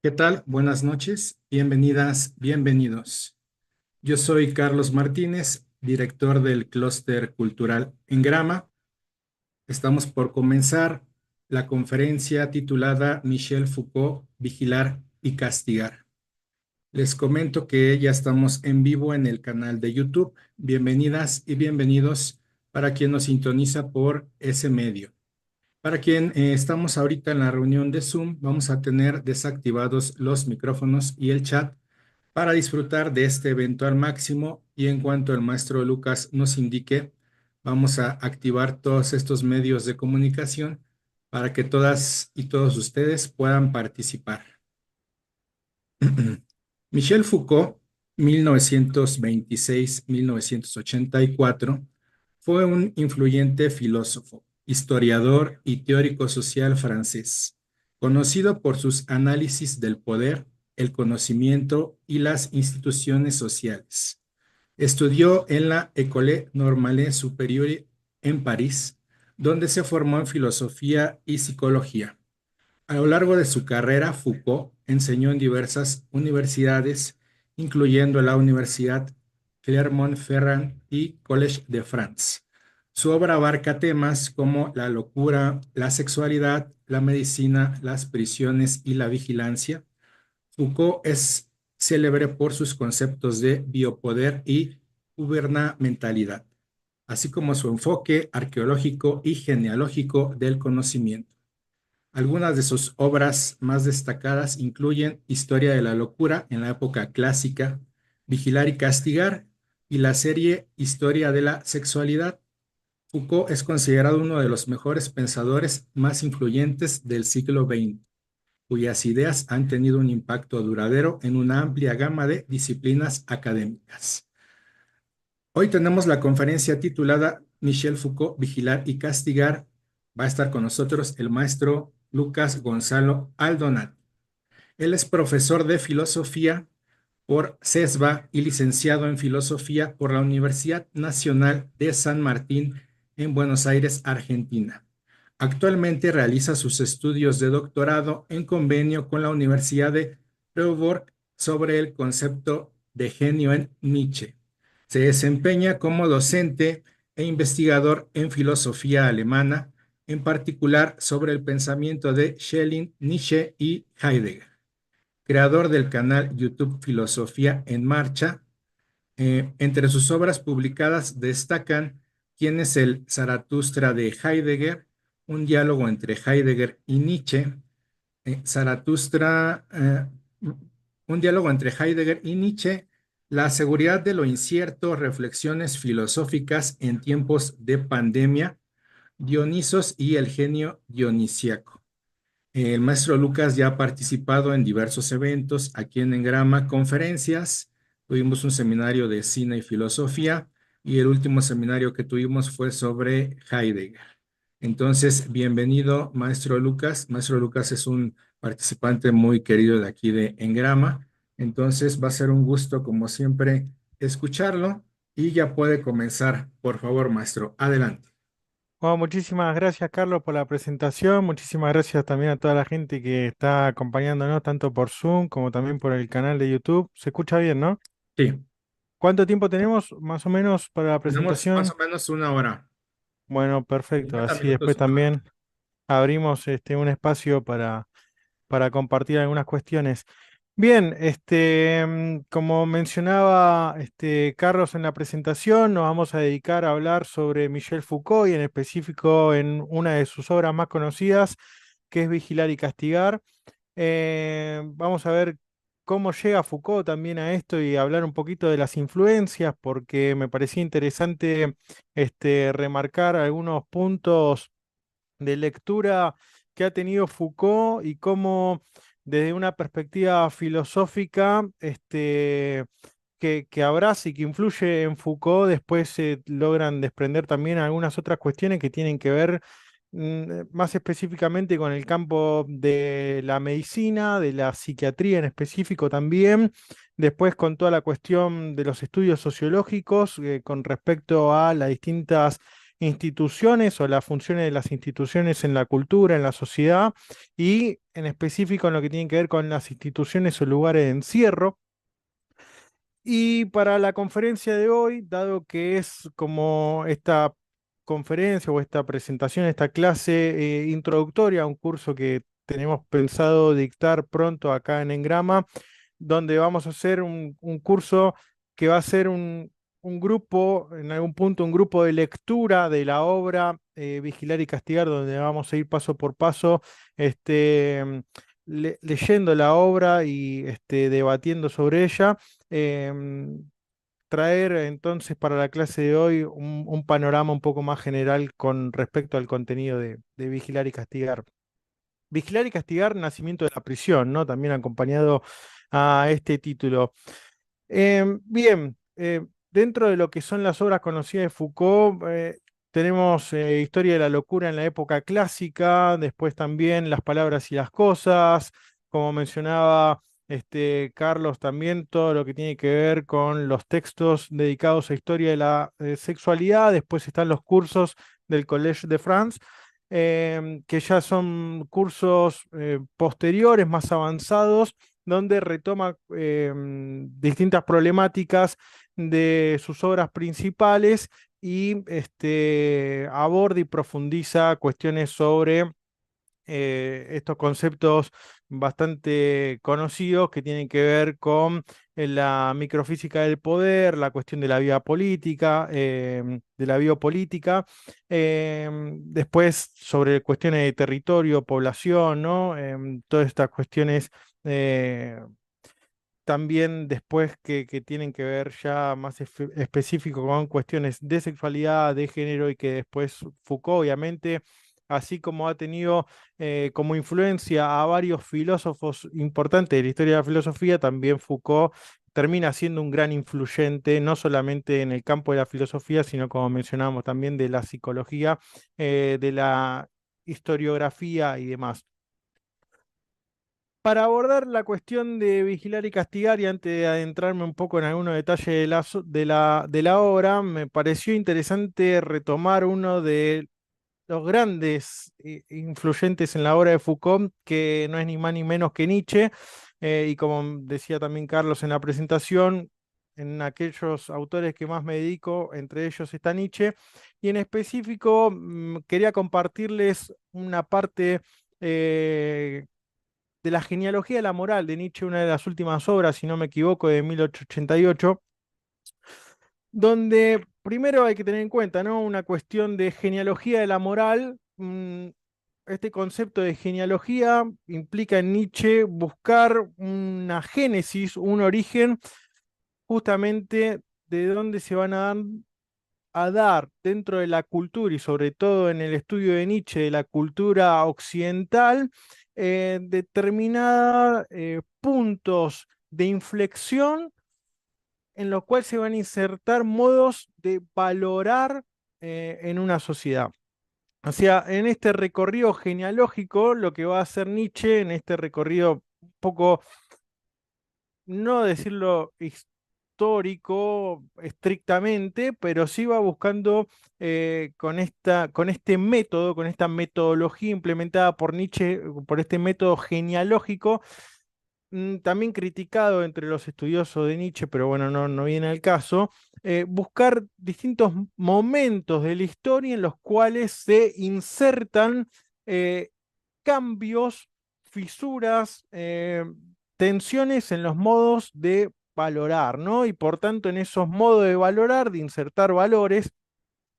¿Qué tal? Buenas noches, bienvenidas, bienvenidos. Yo soy Carlos Martínez, director del Clúster Cultural en Grama. Estamos por comenzar la conferencia titulada Michel Foucault, Vigilar y Castigar. Les comento que ya estamos en vivo en el canal de YouTube. Bienvenidas y bienvenidos para quien nos sintoniza por ese medio. Para quien estamos ahorita en la reunión de Zoom, vamos a tener desactivados los micrófonos y el chat para disfrutar de este evento al máximo, y en cuanto el maestro Lucas nos indique, vamos a activar todos estos medios de comunicación para que todas y todos ustedes puedan participar. Michel Foucault, 1926-1984, fue un influyente filósofo, historiador y teórico social francés, conocido por sus análisis del poder, el conocimiento y las instituciones sociales. Estudió en la École Normale Supérieure en París, donde se formó en filosofía y psicología. A lo largo de su carrera, Foucault enseñó en diversas universidades, incluyendo la Universidad Clermont-Ferrand y Collège de France. Su obra abarca temas como la locura, la sexualidad, la medicina, las prisiones y la vigilancia. Foucault es célebre por sus conceptos de biopoder y gubernamentalidad, así como su enfoque arqueológico y genealógico del conocimiento. Algunas de sus obras más destacadas incluyen Historia de la locura en la época clásica, Vigilar y castigar, y la serie Historia de la sexualidad. Foucault es considerado uno de los mejores pensadores más influyentes del siglo XX, cuyas ideas han tenido un impacto duradero en una amplia gama de disciplinas académicas. Hoy tenemos la conferencia titulada Michel Foucault, Vigilar y Castigar. Va a estar con nosotros el maestro Lucas Gonzalo Aldonat. Él es profesor de filosofía por CESBA y licenciado en filosofía por la Universidad Nacional de San Martín en Buenos Aires, Argentina. Actualmente realiza sus estudios de doctorado en convenio con la Universidad de Freiburg sobre el concepto de genio en Nietzsche. Se desempeña como docente e investigador en filosofía alemana, en particular sobre el pensamiento de Schelling, Nietzsche y Heidegger. Creador del canal YouTube Filosofía en Marcha. Entre sus obras publicadas destacan ¿Quién es el Zaratustra de Heidegger? Un diálogo entre Heidegger y Nietzsche. Zaratustra, un diálogo entre Heidegger y Nietzsche. La seguridad de lo incierto, reflexiones filosóficas en tiempos de pandemia. Dionisos y el genio dionisiaco. El maestro Lucas ya ha participado en diversos eventos aquí en Engrama, conferencias. Tuvimos un seminario de cine y filosofía, y el último seminario que tuvimos fue sobre Heidegger. Entonces, bienvenido, maestro Lucas. Maestro Lucas es un participante muy querido de aquí de Engrama. Entonces, va a ser un gusto, como siempre, escucharlo, y ya puede comenzar. Por favor, maestro, adelante. Bueno, muchísimas gracias, Carlos, por la presentación. Muchísimas gracias también a toda la gente que está acompañándonos, tanto por Zoom como también por el canal de YouTube. Se escucha bien, ¿no? Sí, ¿Cuánto tiempo tenemos más o menos para la tenemos más presentación? o menos una hora. Bueno, perfecto. 50 Así minutos después una hora. también abrimos un espacio para compartir algunas cuestiones. Bien, como mencionaba Carlos en la presentación, nos vamos a dedicar a hablar sobre Michel Foucault y en específico en una de sus obras más conocidas, que es Vigilar y Castigar. Vamos a ver cómo llega Foucault también a esto y hablar un poquito de las influencias, porque me parecía interesante remarcar algunos puntos de lectura que ha tenido Foucault y cómo desde una perspectiva filosófica que abraza y que influye en Foucault, después se logran desprender también algunas otras cuestiones que tienen que ver más específicamente con el campo de la medicina, de la psiquiatría en específico también, después con toda la cuestión de los estudios sociológicos con respecto a las distintas instituciones o las funciones de las instituciones en la cultura, en la sociedad, y en específico en lo que tiene que ver con las instituciones o lugares de encierro. Y para la conferencia de hoy, dado que es como esta conferencia o esta presentación, esta clase introductoria a un curso que tenemos pensado dictar pronto acá en Engrama, donde vamos a hacer un curso que va a ser un grupo, en algún punto, un grupo de lectura de la obra Vigilar y Castigar, donde vamos a ir paso por paso, leyendo la obra y debatiendo sobre ella. em, Traer entonces para la clase de hoy un panorama un poco más general con respecto al contenido de Vigilar y Castigar. Vigilar y Castigar, Nacimiento de la Prisión, ¿no? También acompañado a este título. Bien, dentro de lo que son las obras conocidas de Foucault, tenemos Historia de la locura en la época clásica, después también Las palabras y las cosas, como mencionaba Carlos, también todo lo que tiene que ver con los textos dedicados a historia de la sexualidad, después están los cursos del Collège de France, que ya son cursos posteriores, más avanzados, donde retoma distintas problemáticas de sus obras principales y aborda y profundiza cuestiones sobre estos conceptos bastante conocidos que tienen que ver con la microfísica del poder, la cuestión de la vida política, de la biopolítica, después sobre cuestiones de territorio, población, ¿no? Todas estas cuestiones eh, también después que tienen que ver ya más específico con cuestiones de sexualidad, de género, y que después Foucault, obviamente, así como ha tenido como influencia a varios filósofos importantes de la historia de la filosofía, también Foucault termina siendo un gran influyente, no solamente en el campo de la filosofía, sino como mencionábamos también de la psicología, de la historiografía y demás. Para abordar la cuestión de vigilar y castigar, y antes de adentrarme un poco en algunos detalles de la obra, me pareció interesante retomar uno de los grandes influyentes en la obra de Foucault, que no es ni más ni menos que Nietzsche, y como decía también Carlos en la presentación, en aquellos autores que más me dedico, entre ellos está Nietzsche, y en específico quería compartirles una parte de la genealogía de la moral de Nietzsche, una de las últimas obras, si no me equivoco, de 1888, donde primero hay que tener en cuenta, ¿no? Una cuestión de genealogía de la moral. Este concepto de genealogía implica en Nietzsche buscar una génesis, un origen, justamente de dónde se van a dar dentro de la cultura y sobre todo en el estudio de Nietzsche de la cultura occidental, determinados puntos de inflexión en los cuales se van a insertar modos de valorar en una sociedad. O sea, en este recorrido genealógico, lo que va a hacer Nietzsche, en este recorrido un poco, no decirlo histórico estrictamente, pero sí va buscando con este método, con esta metodología implementada por Nietzsche, por este método genealógico, también criticado entre los estudiosos de Nietzsche, pero bueno, no viene al caso, buscar distintos momentos de la historia en los cuales se insertan eh, cambios, fisuras, tensiones en los modos de valorar, ¿no? Y por tanto en esos modos de valorar, de insertar valores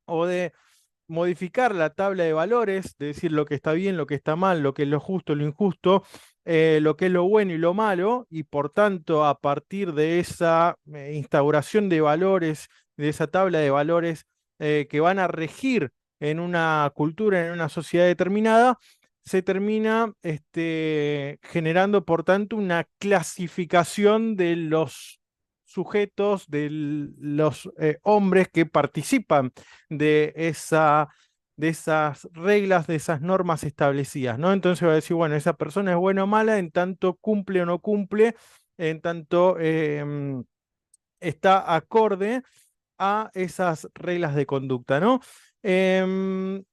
o de modificar la tabla de valores, de decir lo que está bien, lo que está mal, lo que es lo justo, lo injusto, lo que es lo bueno y lo malo, y por tanto a partir de esa instauración de valores, de esa tabla de valores que van a regir en una cultura, en una sociedad determinada, se termina generando, por tanto, una clasificación de los sujetos, de los hombres que participan de de esas reglas, de esas normas establecidas, ¿no? Entonces va a decir, bueno, esa persona es buena o mala en tanto cumple o no cumple, en tanto está acorde a esas reglas de conducta, ¿no? Em,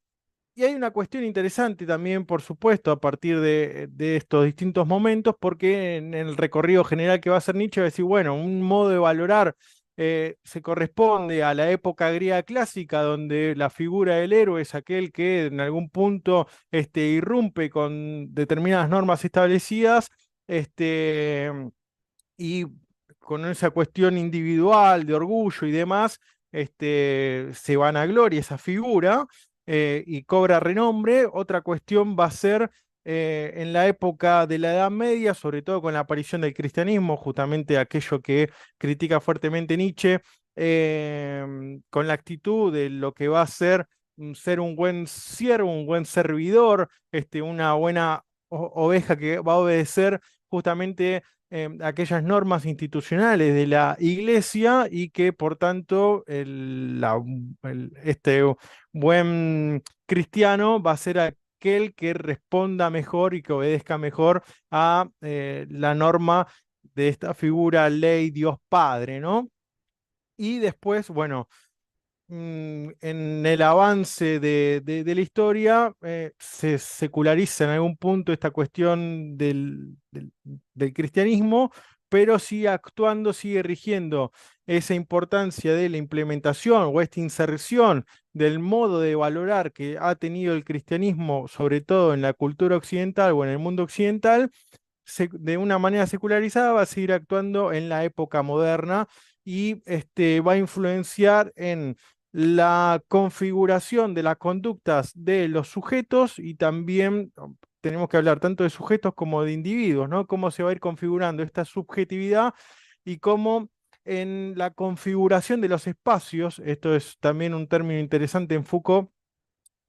y hay una cuestión interesante también, por supuesto, a partir de estos distintos momentos, porque en el recorrido general que va a hacer Nietzsche va a decir, bueno, un modo de valorar se corresponde a la época griega clásica, donde la figura del héroe es aquel que en algún punto irrumpe con determinadas normas establecidas, este, y con esa cuestión individual de orgullo y demás, se vanagloria esa figura y cobra renombre. Otra cuestión va a ser en la época de la Edad Media, sobre todo con la aparición del cristianismo, justamente aquello que critica fuertemente Nietzsche, con la actitud de lo que va a ser un buen siervo, un buen servidor, una buena oveja que va a obedecer justamente aquellas normas institucionales de la iglesia y que por tanto este buen cristiano va a ser aquel que responda mejor y que obedezca mejor a la norma de esta figura ley Dios Padre, ¿no? Y después, bueno, en el avance de la historia se seculariza en algún punto esta cuestión del cristianismo, pero sigue actuando, sigue rigiendo esa importancia de la implementación o esta inserción del modo de valorar que ha tenido el cristianismo, sobre todo en la cultura occidental o en el mundo occidental, de una manera secularizada va a seguir actuando en la época moderna y va a influenciar en la configuración de las conductas de los sujetos y también tenemos que hablar tanto de sujetos como de individuos, ¿no? Cómo se va a ir configurando esta subjetividad y cómo en la configuración de los espacios, esto es también un término interesante en Foucault,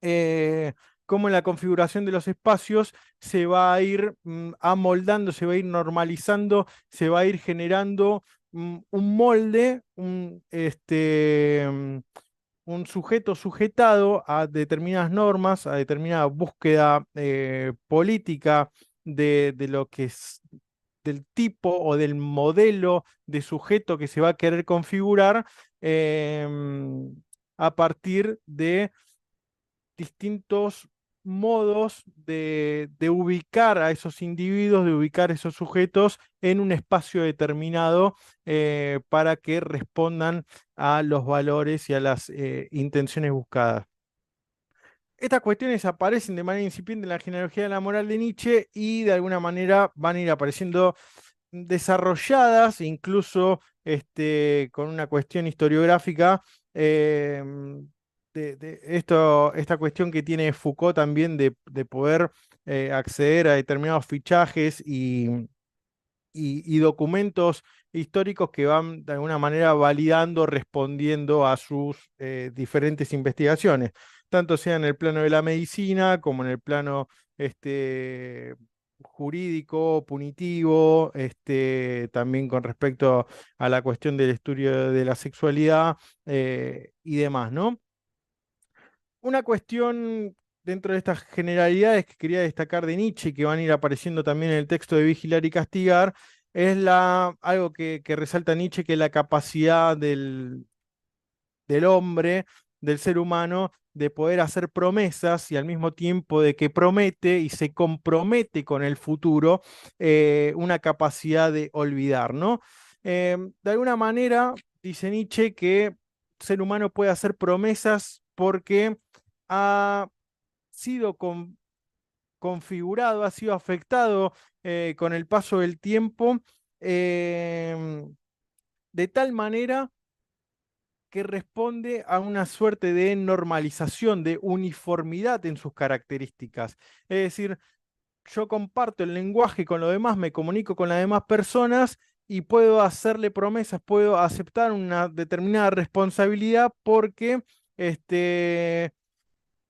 eh, cómo en la configuración de los espacios se va a ir amoldando, se va a ir normalizando, se va a ir generando un molde, un sujeto sujetado a determinadas normas, a determinada búsqueda política de lo que es del tipo o del modelo de sujeto que se va a querer configurar a partir de distintos modos de ubicar a esos individuos, de ubicar esos sujetos en un espacio determinado para que respondan a los valores y a las intenciones buscadas. Estas cuestiones aparecen de manera incipiente en la genealogía de la moral de Nietzsche y de alguna manera van a ir apareciendo desarrolladas, incluso con una cuestión historiográfica, eh, esta cuestión que tiene Foucault también de poder acceder a determinados fichajes y documentos históricos que van de alguna manera validando, respondiendo a sus diferentes investigaciones, tanto sea en el plano de la medicina como en el plano jurídico, punitivo, también con respecto a la cuestión del estudio de la sexualidad y demás, ¿no? Una cuestión dentro de estas generalidades que quería destacar de Nietzsche, que van a ir apareciendo también en el texto de Vigilar y Castigar, es algo que resalta Nietzsche, que es la capacidad del hombre, del ser humano, de poder hacer promesas y al mismo tiempo de que promete y se compromete con el futuro, una capacidad de olvidar, ¿no? De alguna manera, dice Nietzsche que el ser humano puede hacer promesas porque ha sido configurado, ha sido afectado con el paso del tiempo, eh, de tal manera que responde a una suerte de normalización, de uniformidad en sus características. Es decir, yo comparto el lenguaje con los demás, me comunico con las demás personas y puedo hacerle promesas, puedo aceptar una determinada responsabilidad porque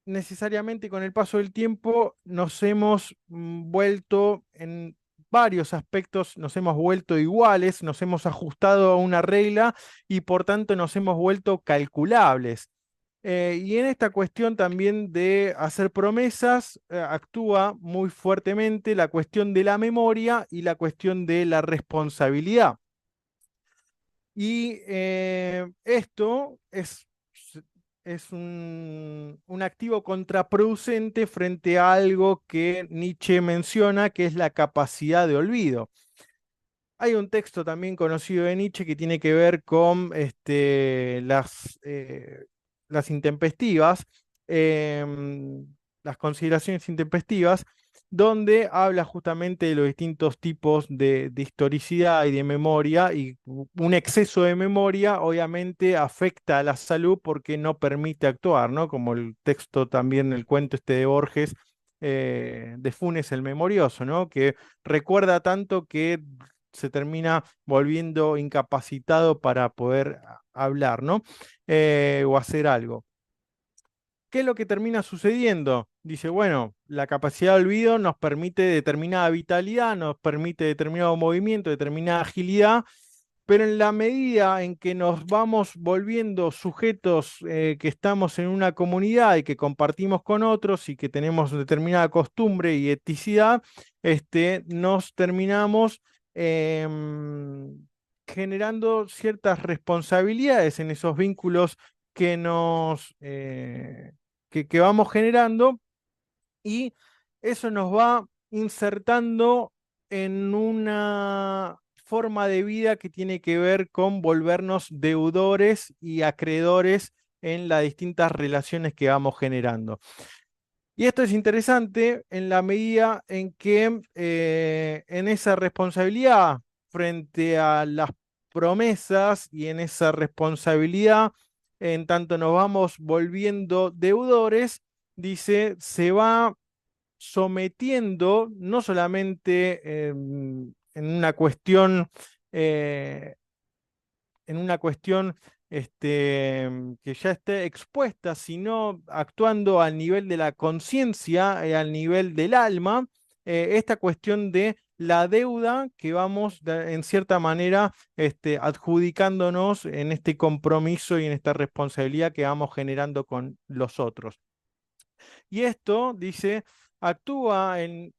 necesariamente con el paso del tiempo nos hemos vuelto en varios aspectos, nos hemos vuelto iguales, nos hemos ajustado a una regla y por tanto nos hemos vuelto calculables. Y en esta cuestión también de hacer promesas, actúa muy fuertemente la cuestión de la memoria y la cuestión de la responsabilidad. Y esto es es un activo contraproducente frente a algo que Nietzsche menciona, que es la capacidad de olvido. Hay un texto también conocido de Nietzsche que tiene que ver con las intempestivas, las consideraciones intempestivas, donde habla justamente de los distintos tipos de historicidad y de memoria, y un exceso de memoria obviamente afecta a la salud porque no permite actuar, ¿no? Como el texto también, el cuento este de Borges, de Funes el Memorioso, ¿no? Que recuerda tanto que se termina volviendo incapacitado para poder hablar, ¿no? O hacer algo. ¿Qué es lo que termina sucediendo? Dice, bueno, la capacidad de olvido nos permite determinada vitalidad, nos permite determinado movimiento, determinada agilidad, pero en la medida en que nos vamos volviendo sujetos que estamos en una comunidad y que compartimos con otros y que tenemos determinada costumbre y eticidad, nos terminamos generando ciertas responsabilidades en esos vínculos que que vamos generando, y eso nos va insertando en una forma de vida que tiene que ver con volvernos deudores y acreedores en las distintas relaciones que vamos generando. Y esto es interesante en la medida en que en esa responsabilidad frente a las promesas y en esa responsabilidad, en tanto nos vamos volviendo deudores, dice, se va sometiendo no solamente eh, en una cuestión que ya esté expuesta, sino actuando al nivel de la conciencia, al nivel del alma, esta cuestión de la deuda que vamos en cierta manera adjudicándonos en este compromiso y en esta responsabilidad que vamos generando con los otros. Y esto, dice, actúa en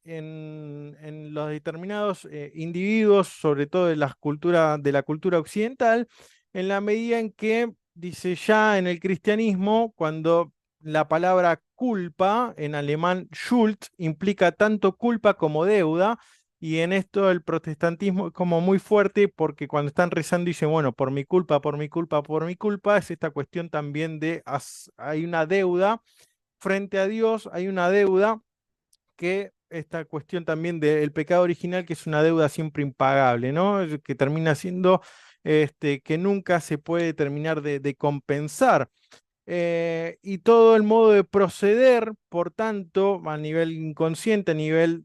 los determinados individuos, sobre todo de la cultura occidental, en la medida en que, dice, ya en el cristianismo, cuando la palabra culpa, en alemán Schuld, implica tanto culpa como deuda, y en esto el protestantismo es como muy fuerte porque cuando están rezando dicen, bueno, por mi culpa, por mi culpa, por mi culpa, es esta cuestión también de hay una deuda frente a Dios, hay una deuda, que esta cuestión también del pecado original, que es una deuda siempre impagable, ¿no? Que termina siendo que nunca se puede terminar de compensar. Y todo el modo de proceder, por tanto, a nivel inconsciente, a nivel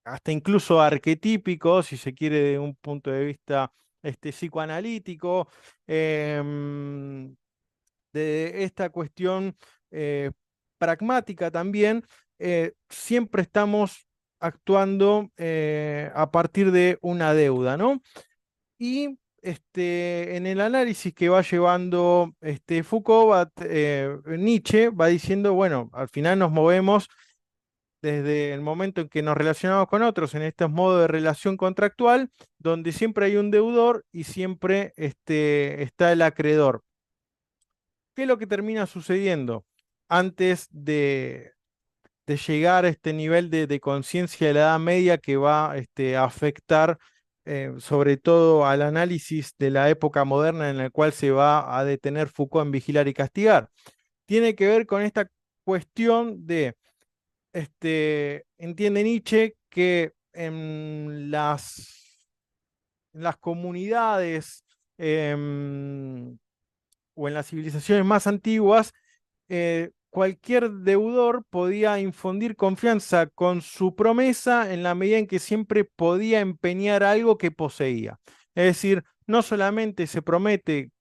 hasta incluso arquetípico, si se quiere, de un punto de vista psicoanalítico, de esta cuestión eh, pragmática también, siempre estamos actuando a partir de una deuda, ¿no? Y en el análisis que va llevando Foucault, Nietzsche va diciendo, bueno, al final nos movemos desde el momento en que nos relacionamos con otros en estos modos de relación contractual, donde siempre hay un deudor y siempre está el acreedor. ¿Qué es lo que termina sucediendo antes de llegar a este nivel de conciencia de la Edad Media que va a afectar sobre todo al análisis de la época moderna en la cual se va a detener Foucault en Vigilar y Castigar? Tiene que ver con esta cuestión de, entiende Nietzsche que en las comunidades o en las civilizaciones más antiguas, cualquier deudor podía infundir confianza con su promesa en la medida en que siempre podía empeñar algo que poseía. Es decir, no solamente se promete,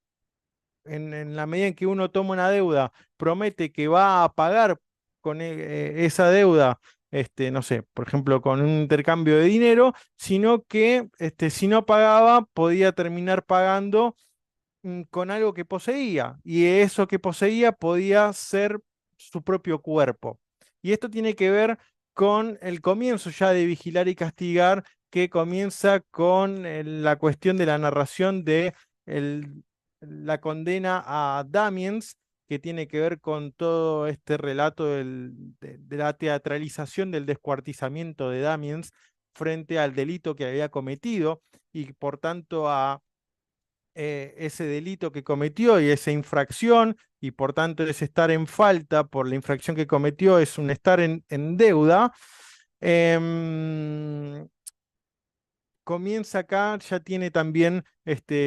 en la medida en que uno toma una deuda, promete que va a pagar con esa deuda, no sé, por ejemplo, con un intercambio de dinero, sino que si no pagaba, podía terminar pagando con algo que poseía, y eso que poseía podía ser su propio cuerpo. Y esto tiene que ver con el comienzo ya de Vigilar y Castigar, que comienza con la cuestión de la narración de la condena a Damiens, que tiene que ver con todo este relato de la teatralización del descuartizamiento de Damiens frente al delito que había cometido y por tanto a ese delito que cometió y esa infracción, y por tanto ese estar en falta por la infracción que cometió es un estar en deuda. em, Comienza acá, ya tiene también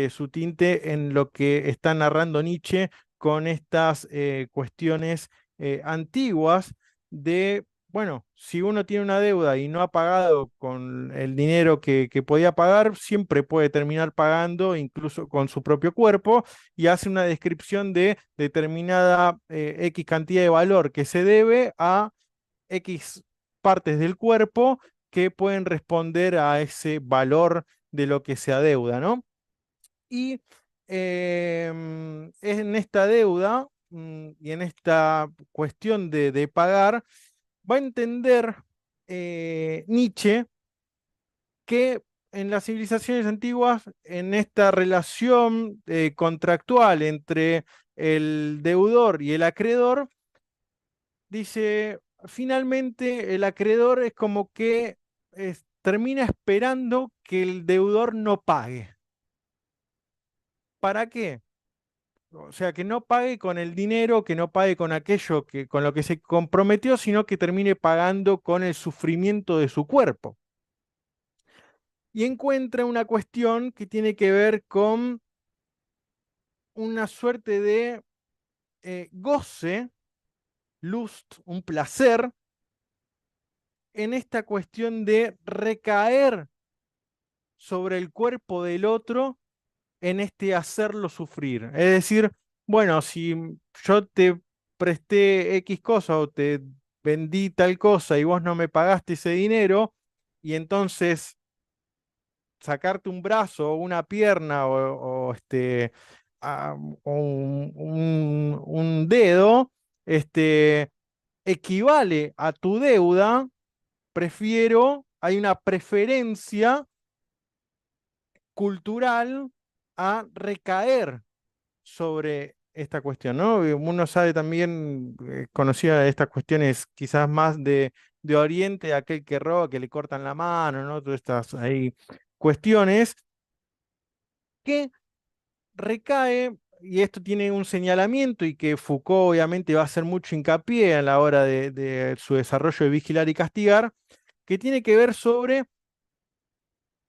su tinte en lo que está narrando Nietzsche con estas cuestiones antiguas de, bueno, si uno tiene una deuda y no ha pagado con el dinero que podía pagar, siempre puede terminar pagando, incluso con su propio cuerpo, y hace una descripción de determinada X cantidad de valor que se debe a X partes del cuerpo que pueden responder a ese valor de lo que se adeuda, ¿no? Y en esta deuda y en esta cuestión de pagar, va a entender Nietzsche que en las civilizaciones antiguas, en esta relación contractual entre el deudor y el acreedor, dice, finalmente el acreedor es como que termina esperando que el deudor no pague. ¿Para qué? O sea, que no pague con el dinero, que no pague con aquello con lo que se comprometió, sino que termine pagando con el sufrimiento de su cuerpo. Y encuentra una cuestión que tiene que ver con una suerte de goce, lust, un placer en esta cuestión de recaer sobre el cuerpo del otro en este hacerlo sufrir. Es decir, bueno, si yo te presté X cosa o te vendí tal cosa y vos no me pagaste ese dinero, y entonces sacarte un brazo o una pierna o un dedo, equivale a tu deuda, hay una preferencia cultural a recaer sobre esta cuestión, ¿no? Uno sabe también, conocía estas cuestiones quizás más de Oriente, aquel que roba, que le cortan la mano, ¿no? Todas estas ahí cuestiones que recae, y esto tiene un señalamiento y que Foucault obviamente va a hacer mucho hincapié a la hora de su desarrollo de vigilar y castigar, que tiene que ver sobre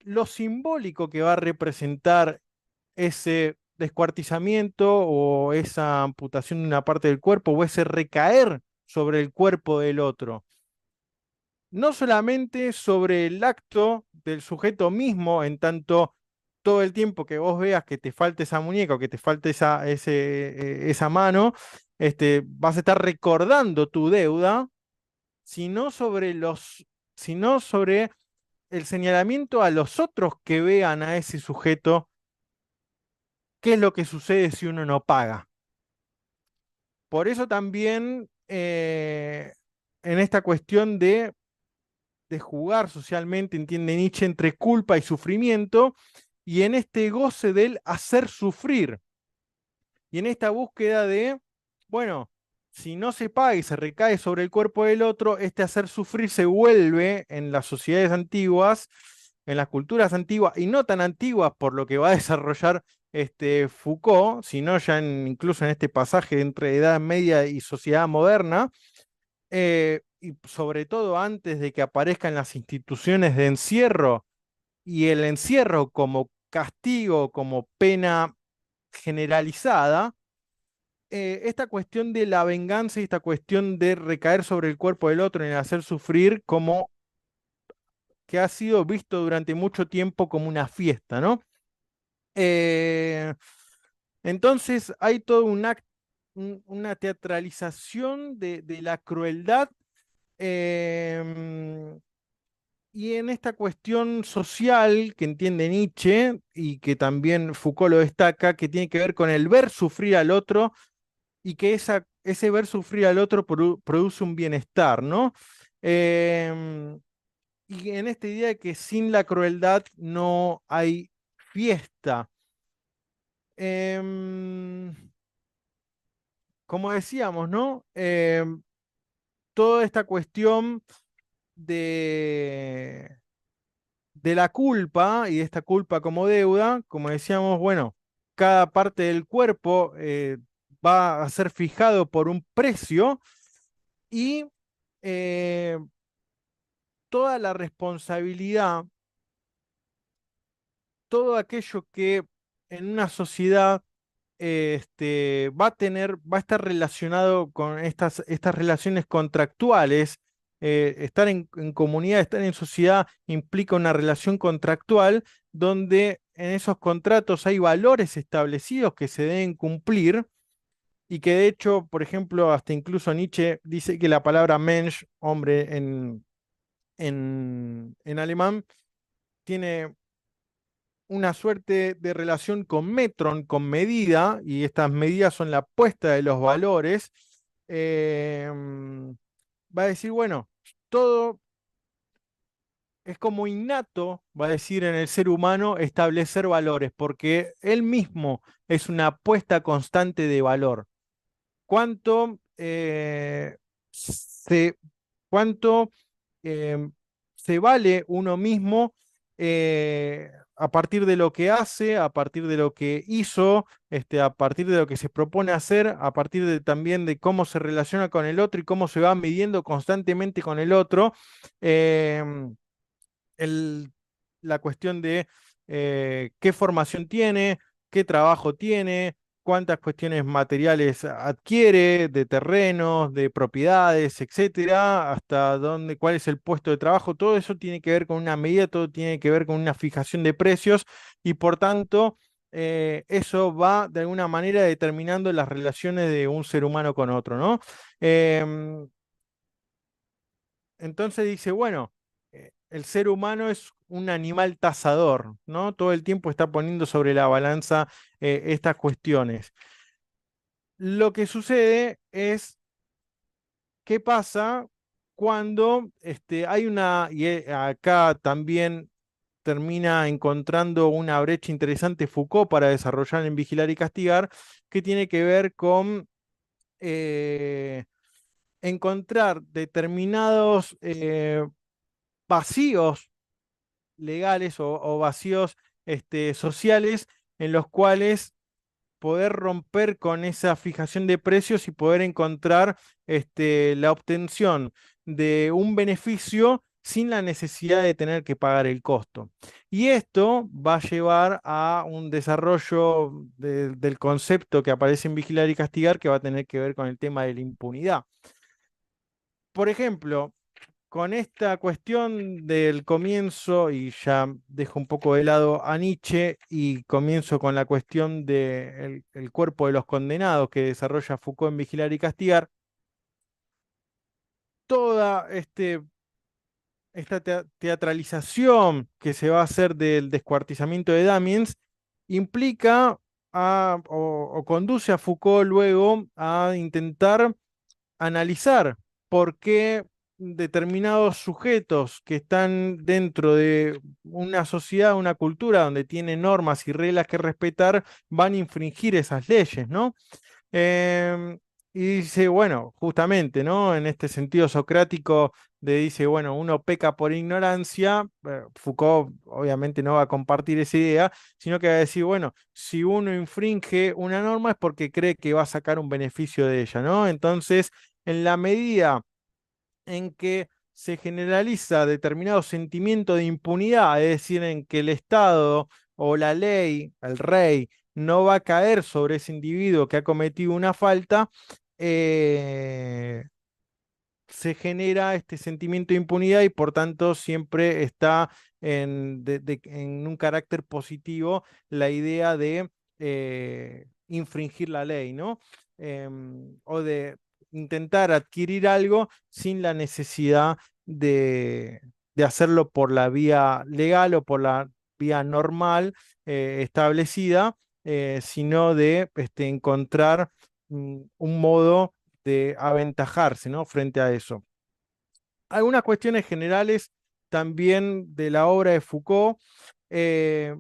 lo simbólico que va a representar ese descuartizamiento o esa amputación de una parte del cuerpo o ese recaer sobre el cuerpo del otro. No solamente sobre el acto del sujeto mismo, en tanto todo el tiempo que vos veas que te falta esa muñeca o que te falta esa mano, vas a estar recordando tu deuda, sino sino sobre el señalamiento a los otros que vean a ese sujeto qué es lo que sucede si uno no paga. Por eso también en esta cuestión de jugar socialmente, entiende Nietzsche, entre culpa y sufrimiento, y en este goce del hacer sufrir, y en esta búsqueda de, bueno, si no se paga y se recae sobre el cuerpo del otro, este hacer sufrir se vuelve en las sociedades antiguas, en las culturas antiguas, y no tan antiguas por lo que va a desarrollar Foucault, sino ya incluso en este pasaje entre Edad Media y sociedad moderna, y sobre todo antes de que aparezcan las instituciones de encierro y el encierro como castigo, como pena generalizada, esta cuestión de la venganza y esta cuestión de recaer sobre el cuerpo del otro en el hacer sufrir como que ha sido visto durante mucho tiempo como una fiesta, ¿no? Eh, entonces hay todo una teatralización de la crueldad em, y en esta cuestión social que entiende Nietzsche y que también Foucault lo destaca, que tiene que ver con el ver sufrir al otro y que ese ver sufrir al otro produce un bienestar, ¿no? Em, y en esta idea de que sin la crueldad no hay fiesta. Em, como decíamos, ¿no? Toda esta cuestión de, de la culpa y de esta culpa como deuda, como decíamos, bueno, cada parte del cuerpo va a ser fijado por un precio y eh, toda la responsabilidad, todo aquello que en una sociedad va a estar relacionado con estas relaciones contractuales. Estar en comunidad, estar en sociedad implica una relación contractual donde en esos contratos hay valores establecidos que se deben cumplir y que de hecho, por ejemplo, hasta incluso Nietzsche dice que la palabra Mensch, hombre en alemán, tiene una suerte de relación con metron, con medida, y estas medidas son la puesta de los valores. Va a decir, bueno, todo es como innato, va a decir en el ser humano, establecer valores, porque él mismo es una apuesta constante de valor. ¿Cuánto, se, cuánto eh, se vale uno mismo a partir de lo que hace, a partir de lo que hizo, a partir de lo que se propone hacer, a partir de, también de cómo se relaciona con el otro y cómo se va midiendo constantemente con el otro? Em, el- la cuestión de qué formación tiene, qué trabajo tiene, cuántas cuestiones materiales adquiere, de terrenos, de propiedades, etcétera, hasta dónde, cuál es el puesto de trabajo, todo eso tiene que ver con una medida, todo tiene que ver con una fijación de precios y por tanto eso va de alguna manera determinando las relaciones de un ser humano con otro, ¿no? Em, entonces dice, bueno, el ser humano es un animal tasador, ¿no? Todo el tiempo está poniendo sobre la balanza estas cuestiones. Lo que sucede es, ¿qué pasa cuando hay una, y acá también termina encontrando una brecha interesante Foucault para desarrollar en Vigilar y Castigar, que tiene que ver con eh, encontrar determinados vacíos legales o vacíos sociales en los cuales poder romper con esa fijación de precios y poder encontrar la obtención de un beneficio sin la necesidad de tener que pagar el costo. Y esto va a llevar a un desarrollo del concepto que aparece en Vigilar y Castigar que va a tener que ver con el tema de la impunidad. Por ejemplo, con esta cuestión del comienzo, y ya dejo un poco de lado a Nietzsche, y comienzo con la cuestión del el cuerpo de los condenados que desarrolla Foucault en Vigilar y Castigar, toda esta teatralización que se va a hacer del descuartizamiento de Damiens implica o conduce a Foucault luego a intentar analizar por qué determinados sujetos que están dentro de una sociedad, una cultura donde tienen normas y reglas que respetar, van a infringir esas leyes, ¿no? Em, y dice, bueno, justamente, ¿no? En este sentido socrático dice, bueno, uno peca por ignorancia, Foucault obviamente no va a compartir esa idea, sino que va a decir, bueno, si uno infringe una norma es porque cree que va a sacar un beneficio de ella, ¿no? Entonces, en la medida en que se generaliza determinado sentimiento de impunidad, es decir, en que el Estado o la ley, el rey, no va a caer sobre ese individuo que ha cometido una falta, eh, se genera este sentimiento de impunidad y por tanto siempre está en un carácter positivo la idea de infringir la ley, ¿no? O de intentar adquirir algo sin la necesidad de hacerlo por la vía legal o por la vía normal establecida, sino de encontrar un modo de aventajarse, ¿no? Frente a eso. Algunas cuestiones generales también de la obra de Foucault eh,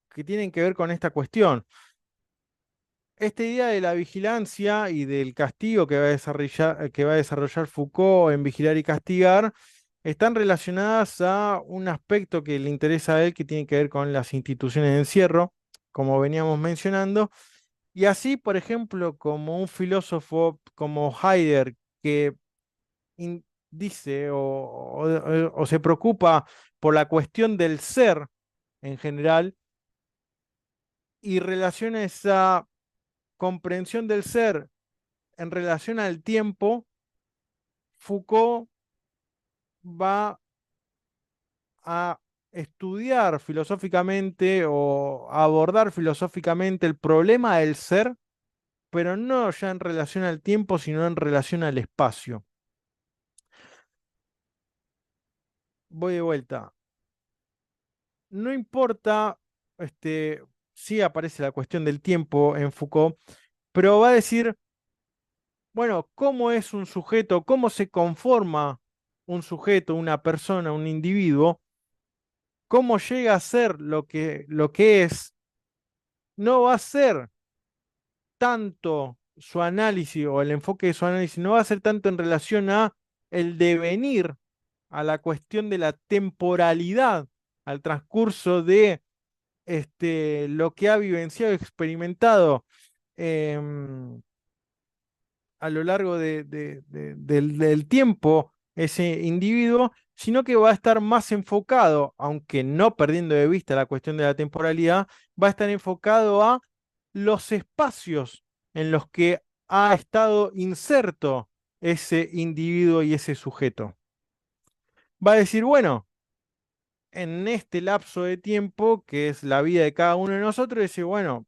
que tienen que ver con esta cuestión. esta idea de la vigilancia y del castigo que va a desarrollar Foucault en Vigilar y Castigar están relacionadas a un aspecto que le interesa a él, que tiene que ver con las instituciones de encierro, como veníamos mencionando. Y así, por ejemplo, como un filósofo como Heidegger, que dice o se preocupa por la cuestión del ser en general y relaciona esa comprensión del ser en relación al tiempo, Foucault va a estudiar filosóficamente o a abordar filosóficamente el problema del ser, pero no ya en relación al tiempo, sino en relación al espacio. Voy de vuelta. No importa, sí aparece la cuestión del tiempo en Foucault, pero va a decir, bueno, ¿cómo es un sujeto? ¿Cómo se conforma un sujeto, una persona, un individuo? ¿Cómo llega a ser lo que es? No va a ser tanto su análisis o el enfoque de su análisis, no va a ser tanto en relación a el devenir, a la cuestión de la temporalidad, al transcurso de lo que ha vivenciado, experimentado em, a lo largo del tiempo ese individuo, sino que va a estar más enfocado, aunque no perdiendo de vista la cuestión de la temporalidad, va a estar enfocado a los espacios en los que ha estado inserto ese individuo y ese sujeto. Va a decir, bueno, en este lapso de tiempo, que es la vida de cada uno de nosotros, dice, bueno,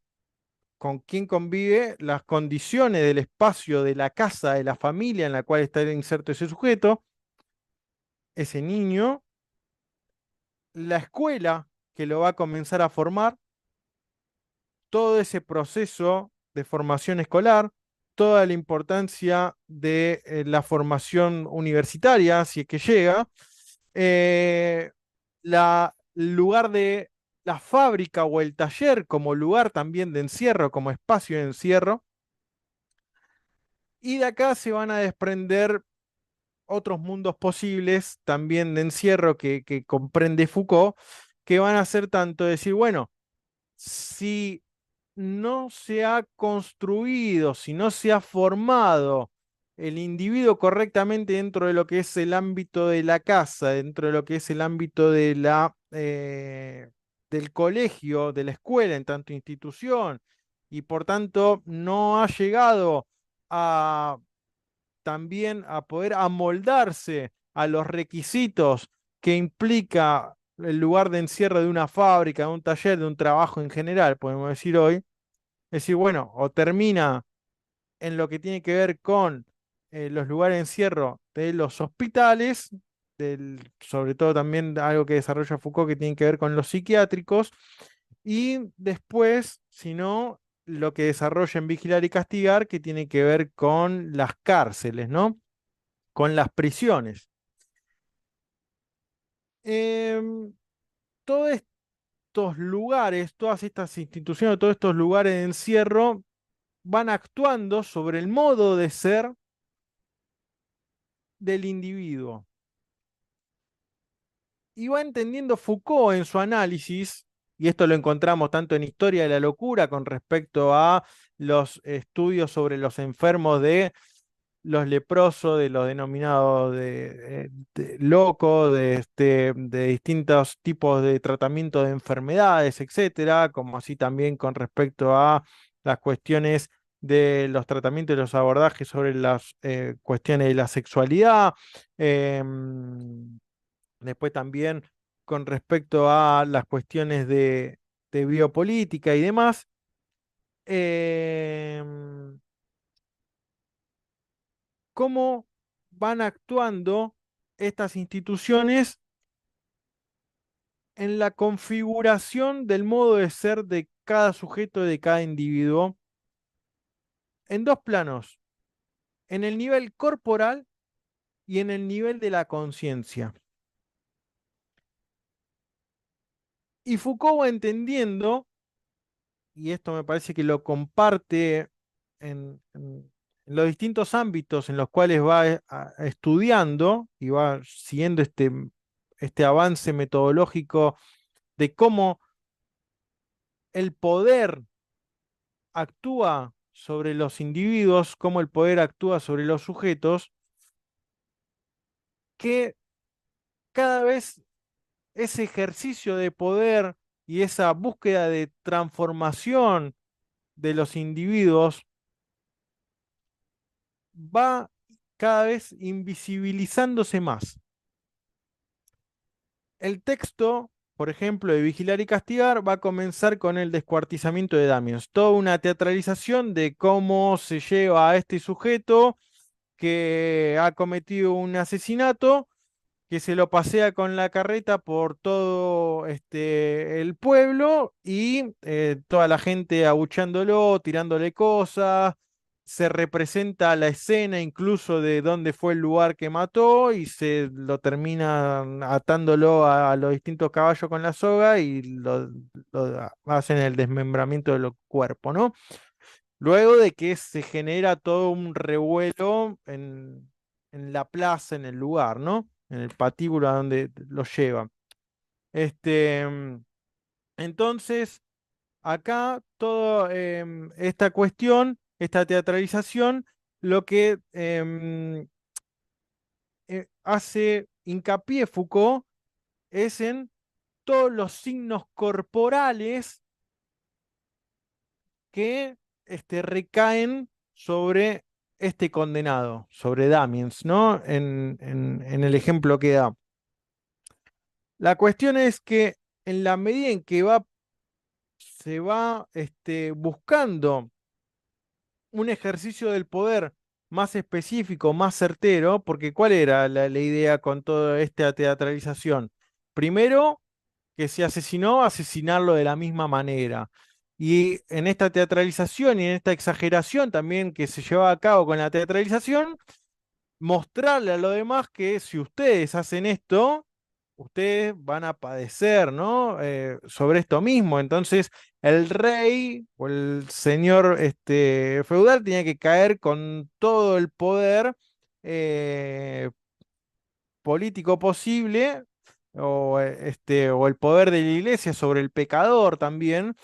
con quién convive, las condiciones del espacio, de la casa, de la familia en la cual está inserto ese sujeto, ese niño, la escuela que lo va a comenzar a formar, todo ese proceso de formación escolar, toda la importancia de la formación universitaria, si es que llega, el lugar de la fábrica o el taller como lugar también de encierro, como espacio de encierro. Y de acá se van a desprender otros mundos posibles también de encierro que comprende Foucault, que van a ser tanto decir, bueno, si no se ha construido, si no se ha formado el individuo correctamente dentro de lo que es el ámbito de la casa, dentro de lo que es el ámbito de del colegio, de la escuela, en tanto institución, y por tanto no ha llegado a también a poder amoldarse a los requisitos que implica el lugar de encierro de una fábrica, de un taller, de un trabajo en general, podemos decir hoy. Es decir, bueno, o termina en lo que tiene que ver con los lugares de encierro de los hospitales, sobre todo también algo que desarrolla Foucault que tiene que ver con los psiquiátricos, y después, si no, lo que desarrolla en Vigilar y Castigar, que tiene que ver con las cárceles, ¿no? Con las prisiones. Em, todos estos lugares, todas estas instituciones, todos estos lugares de encierro van actuando sobre el modo de ser del individuo. Y va entendiendo Foucault en su análisis, y esto lo encontramos tanto en Historia de la Locura con respecto a los estudios sobre los enfermos de los leprosos, de los denominados de locos, de distintos tipos de tratamiento de enfermedades, etcétera, como así también con respecto a las cuestiones de los tratamientos y los abordajes sobre las cuestiones de la sexualidad. Después también con respecto a las cuestiones de biopolítica y demás. em, Cómo van actuando estas instituciones en la configuración del modo de ser de cada sujeto, de cada individuo, en dos planos, en el nivel corporal y en el nivel de la conciencia. Y Foucault va entendiendo y esto me parece que lo comparte en los distintos ámbitos en los cuales va estudiando y va siguiendo este avance metodológico de cómo el poder actúa sobre los individuos, cómo el poder actúa sobre los sujetos, que cada vez ese ejercicio de poder y esa búsqueda de transformación de los individuos va cada vez invisibilizándose más. El texto, por ejemplo, de Vigilar y Castigar, va a comenzar con el descuartizamiento de Damiens, toda una teatralización de cómo se lleva a este sujeto que ha cometido un asesinato, que se lo pasea con la carreta por todo el pueblo y toda la gente abuchándolo, tirándole cosas. Se representa la escena incluso de dónde fue el lugar que mató y se lo termina atándolo a los distintos caballos con la soga y lo hacen el desmembramiento del cuerpo, ¿no? Luego de que se genera todo un revuelo en la plaza, en el lugar, ¿no? En el patíbulo a donde lo llevan. Este, mm, entonces, acá toda esta cuestión, esta teatralización, lo que hace hincapié Foucault es en todos los signos corporales que recaen sobre este condenado, sobre Damiens, ¿no? En el ejemplo que da. La cuestión es que en la medida en que se va buscando un ejercicio del poder más específico, más certero, porque ¿cuál era la idea con toda esta teatralización? Primero, que se asesinó, asesinarlo de la misma manera. Y en esta teatralización y en esta exageración también que se llevaba a cabo con la teatralización, mostrarle a los demás que si ustedes hacen esto, ustedes van a padecer, ¿no? Sobre esto mismo. Entonces, el rey o el señor feudal tenía que caer con todo el poder eh, político posible, o el poder de la iglesia sobre el pecador también,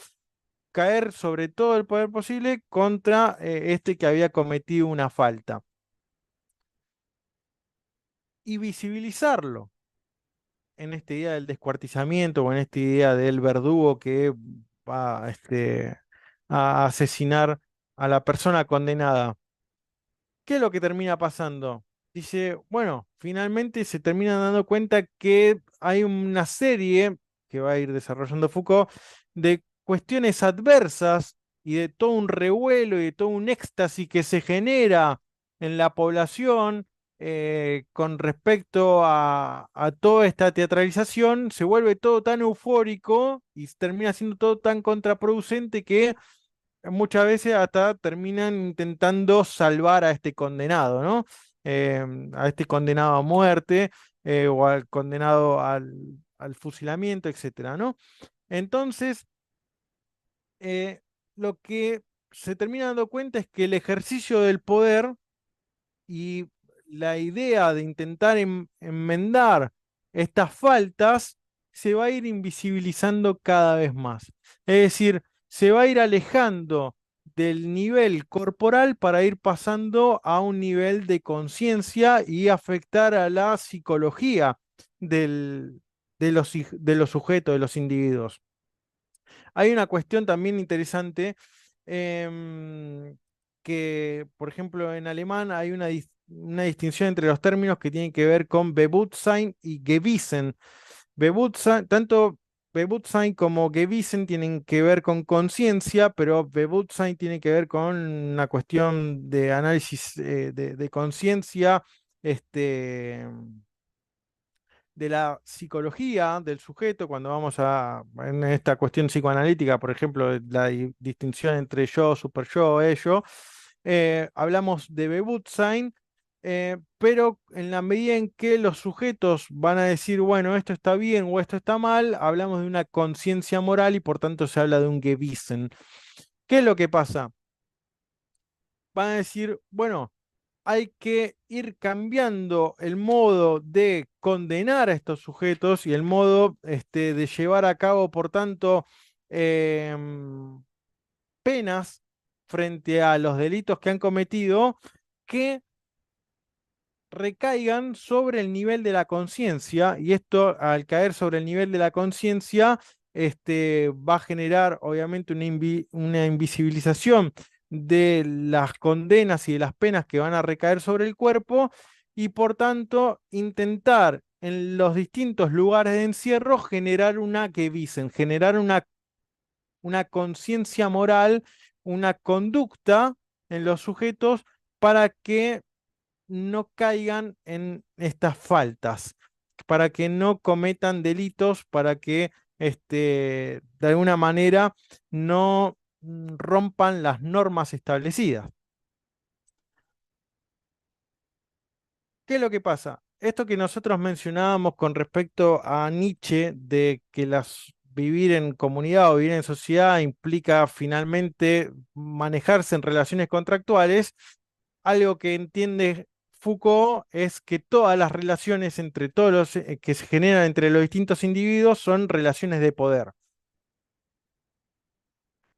caer sobre todo el poder posible contra este que había cometido una falta y visibilizarlo en esta idea del descuartizamiento o en esta idea del verdugo que va a asesinar a la persona condenada. ¿Qué es lo que termina pasando? Dice, bueno, finalmente se termina dando cuenta que hay una serie que va a ir desarrollando Foucault de cuestiones adversas y de todo un revuelo y de todo un éxtasis que se genera en la población con respecto a toda esta teatralización, se vuelve todo tan eufórico y termina siendo todo tan contraproducente que muchas veces hasta terminan intentando salvar a este condenado, ¿no? A este condenado a muerte o al condenado al fusilamiento, etcétera, ¿no? Entonces, eh, lo que se termina dando cuenta es que el ejercicio del poder y la idea de intentar enmendar estas faltas se va a ir invisibilizando cada vez más. Es decir, se va a ir alejando del nivel corporal para ir pasando a un nivel de conciencia y afectar a la psicología de los sujetos, de los individuos. Hay una cuestión también interesante em, que, por ejemplo, en alemán hay una distinción entre los términos que tienen que ver con Bewusstsein y Gewissen. Tanto Bewusstsein como Gewissen tienen que ver con conciencia, pero Bewusstsein tiene que ver con una cuestión de análisis de conciencia, este, de la psicología del sujeto, cuando vamos en esta cuestión psicoanalítica, por ejemplo, la distinción entre yo, super yo, ello, hablamos de Bewusstsein, pero en la medida en que los sujetos van a decir, bueno, esto está bien o esto está mal, hablamos de una conciencia moral y por tanto se habla de un Gewissen. ¿Qué es lo que pasa? Van a decir, bueno, hay que ir cambiando el modo de condenar a estos sujetos y el modo de llevar a cabo, por tanto, penas frente a los delitos que han cometido que recaigan sobre el nivel de la conciencia, y esto al caer sobre el nivel de la conciencia va a generar obviamente una invisibilización de las condenas y de las penas que van a recaer sobre el cuerpo, y por tanto intentar en los distintos lugares de encierro generar una que dicen, generar una conciencia moral, una conducta en los sujetos para que no caigan en estas faltas, para que no cometan delitos, para que de alguna manera no rompan las normas establecidas. ¿Qué es lo que pasa? Esto que nosotros mencionábamos con respecto a Nietzsche, de que vivir en comunidad o vivir en sociedad implica finalmente manejarse en relaciones contractuales, algo que entiende Foucault es que todas las relaciones entre todos los que se generan entre los distintos individuos son relaciones de poder.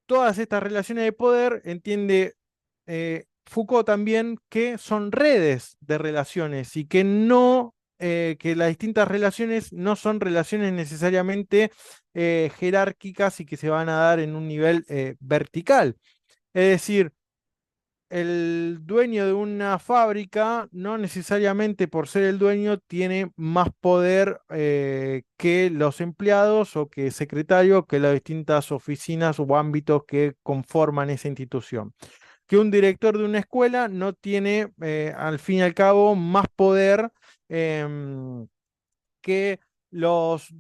Todas estas relaciones de poder entiende Foucault también que son redes de relaciones y que no que las distintas relaciones no son relaciones necesariamente jerárquicas y que se van a dar en un nivel vertical. Es decir, el dueño de una fábrica no necesariamente por ser el dueño tiene más poder que los empleados o que secretario, que las distintas oficinas o ámbitos que conforman esa institución. Que un director de una escuela no tiene, al fin y al cabo, más poder em, que los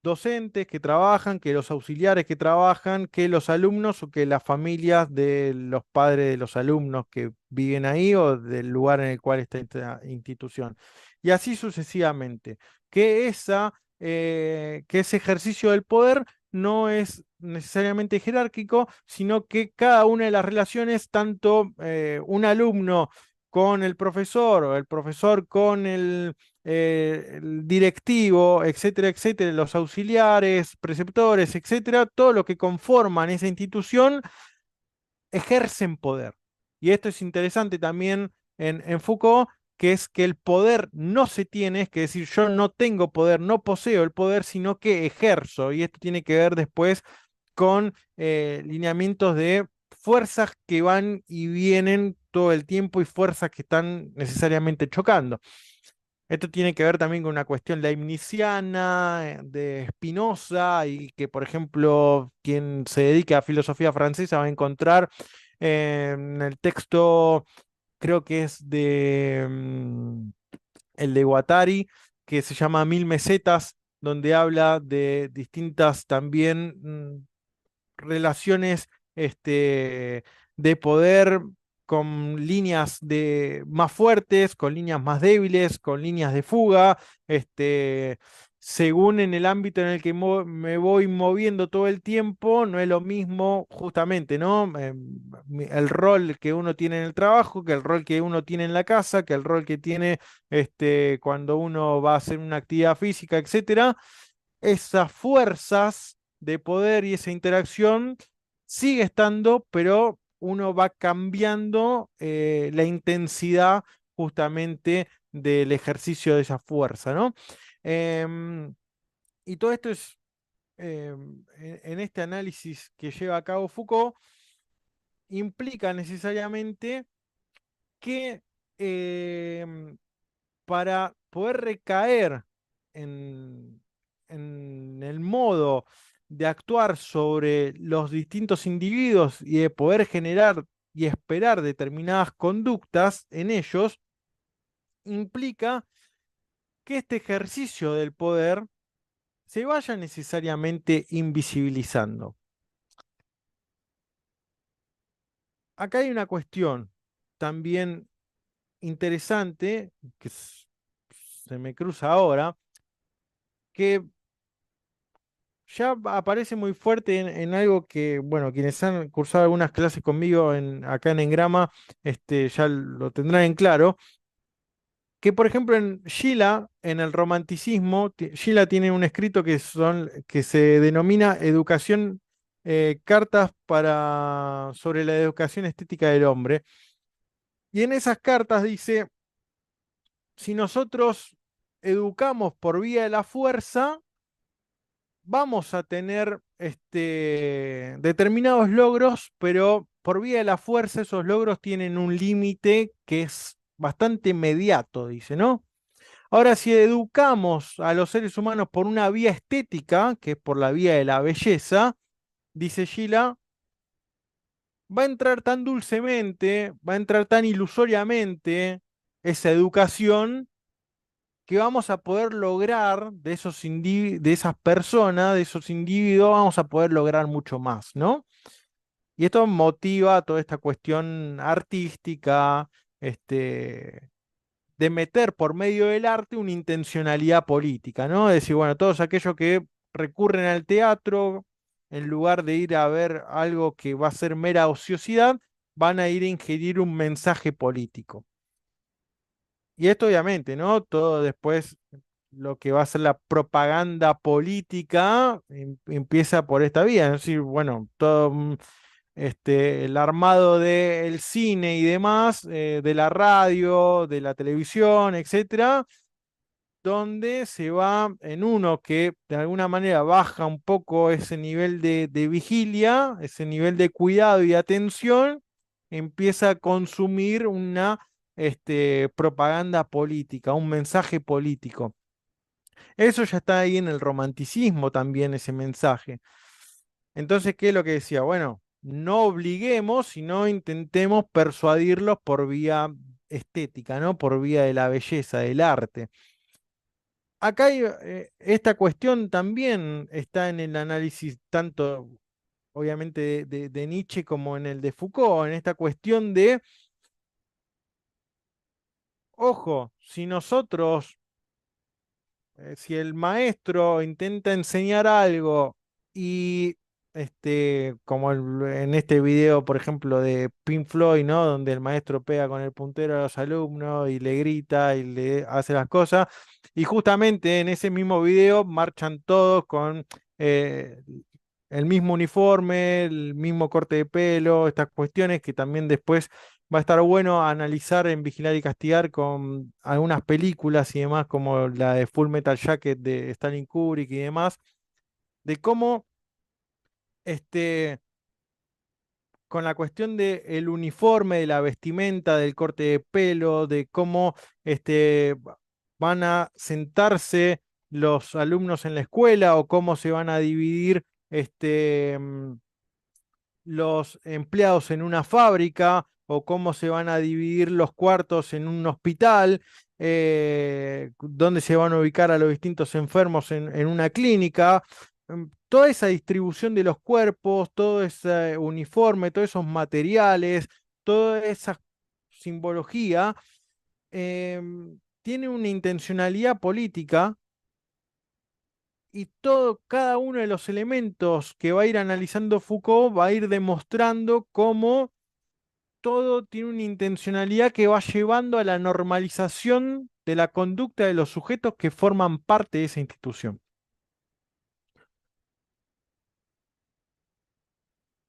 docentes que trabajan, que los auxiliares que trabajan, que los alumnos o que las familias de los padres de los alumnos que viven ahí o del lugar en el cual está esta institución. Y así sucesivamente. Que, que ese ejercicio del poder no es necesariamente jerárquico, sino que cada una de las relaciones, tanto un alumno con el profesor o el profesor con el directivo, etcétera, etcétera, los auxiliares, preceptores, etcétera, todo lo que conforman esa institución ejercen poder. Y esto es interesante también en Foucault, que es que el poder no se tiene, es que decir, yo no tengo poder, no poseo el poder, sino que ejerzo. Y esto tiene que ver después con lineamientos de fuerzas que van y vienen todo el tiempo y fuerzas que están necesariamente chocando. Esto tiene que ver también con una cuestión leibniziana, de Spinoza, y que, por ejemplo, quien se dedica a filosofía francesa va a encontrar en el texto, creo que es el de Guattari, que se llama Mil Mesetas, donde habla de distintas también relaciones de poder con líneas más fuertes, con líneas más débiles, con líneas de fuga, según en el ámbito en el que me voy moviendo todo el tiempo, no es lo mismo justamente, ¿no? El rol que uno tiene en el trabajo, que el rol que uno tiene en la casa, que el rol que tiene cuando uno va a hacer una actividad física, etcétera. Esas fuerzas de poder y esa interacción sigue estando, pero uno va cambiando la intensidad justamente del ejercicio de esa fuerza, ¿no? Em, y todo esto es, en este análisis que lleva a cabo Foucault, implica necesariamente que em, para poder recaer en, en el modo de actuar sobre los distintos individuos y de poder generar y esperar determinadas conductas en ellos, implica que este ejercicio del poder se vaya necesariamente invisibilizando. Acá hay una cuestión también interesante que se me cruza ahora, que ya aparece muy fuerte en algo que, bueno, quienes han cursado algunas clases conmigo acá en Engrama, ya lo tendrán en claro, que por ejemplo en Schiller, en el romanticismo, Schiller tiene un escrito que se denomina Educación, cartas sobre la educación estética del hombre. Y en esas cartas dice, si nosotros educamos por vía de la fuerza, vamos a tener determinados logros, pero por vía de la fuerza esos logros tienen un límite que es bastante inmediato, dice, ¿no? Ahora, si educamos a los seres humanos por una vía estética, que es por la vía de la belleza, dice Gila, va a entrar tan dulcemente, va a entrar tan ilusoriamente esa educación que vamos a poder lograr de esas personas, de esos individuos, vamos a poder lograr mucho más, ¿no? Y esto motiva toda esta cuestión artística, de meter por medio del arte una intencionalidad política, ¿no? Es decir, bueno, todos aquellos que recurren al teatro, en lugar de ir a ver algo que va a ser mera ociosidad, van a ir a ingerir un mensaje político. Y esto obviamente, ¿no? Todo después, lo que va a ser la propaganda política, empieza por esta vía. Es decir, bueno, todo el armado del cine y demás, de la radio, de la televisión, etcétera, donde se va en uno que de alguna manera baja un poco ese nivel de vigilia, ese nivel de cuidado y atención, empieza a consumir una propaganda política, un mensaje político. Eso ya está ahí en el romanticismo también, ese mensaje. Entonces, ¿qué es lo que decía? Bueno, no obliguemos, sino intentemos persuadirlos por vía estética, ¿no? Por vía de la belleza, del arte. Acá hay, esta cuestión también está en el análisis tanto, obviamente, de Nietzsche como en el de Foucault, en esta cuestión de, ojo, si nosotros, si el maestro intenta enseñar algo y, como en este video, por ejemplo, de Pink Floyd, ¿no? Donde el maestro pega con el puntero a los alumnos y le grita y le hace las cosas. Y justamente en ese mismo video marchan todos con eh, el mismo uniforme, el mismo corte de pelo, estas cuestiones que también después va a estar bueno analizar en Vigilar y Castigar con algunas películas y demás, como la de Full Metal Jacket de Stanley Kubrick y demás, de cómo con la cuestión del uniforme, de la vestimenta, del corte de pelo, de cómo van a sentarse los alumnos en la escuela o cómo se van a dividir los empleados en una fábrica o cómo se van a dividir los cuartos en un hospital, dónde se van a ubicar a los distintos enfermos en una clínica. Toda esa distribución de los cuerpos, todo ese uniforme, todos esos materiales, toda esa simbología, tiene una intencionalidad política y cada uno de los elementos que va a ir analizando Foucault va a ir demostrando cómo todo tiene una intencionalidad que va llevando a la normalización de la conducta de los sujetos que forman parte de esa institución.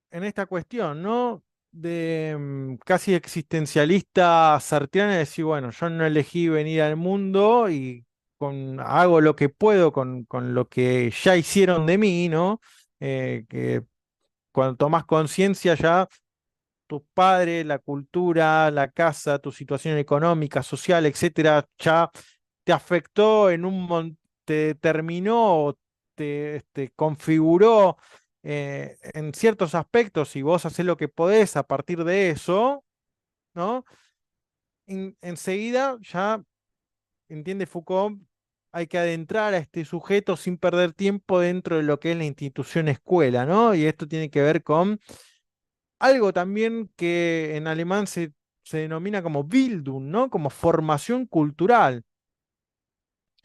En esta cuestión, ¿no? De casi existencialista sartreana, de decir, bueno, yo no elegí venir al mundo y hago lo que puedo con lo que ya hicieron de mí, ¿no? Que cuando tomás conciencia ya tus padres, la cultura, la casa, tu situación económica, social, etcétera, ya te afectó te determinó, o te configuró en ciertos aspectos y vos haces lo que podés a partir de eso, ¿no? Enseguida ya, entiende Foucault, hay que adentrar a este sujeto sin perder tiempo dentro de lo que es la institución escuela, ¿no? Y esto tiene que ver con algo también que en alemán se denomina como Bildung, ¿no? Como formación cultural.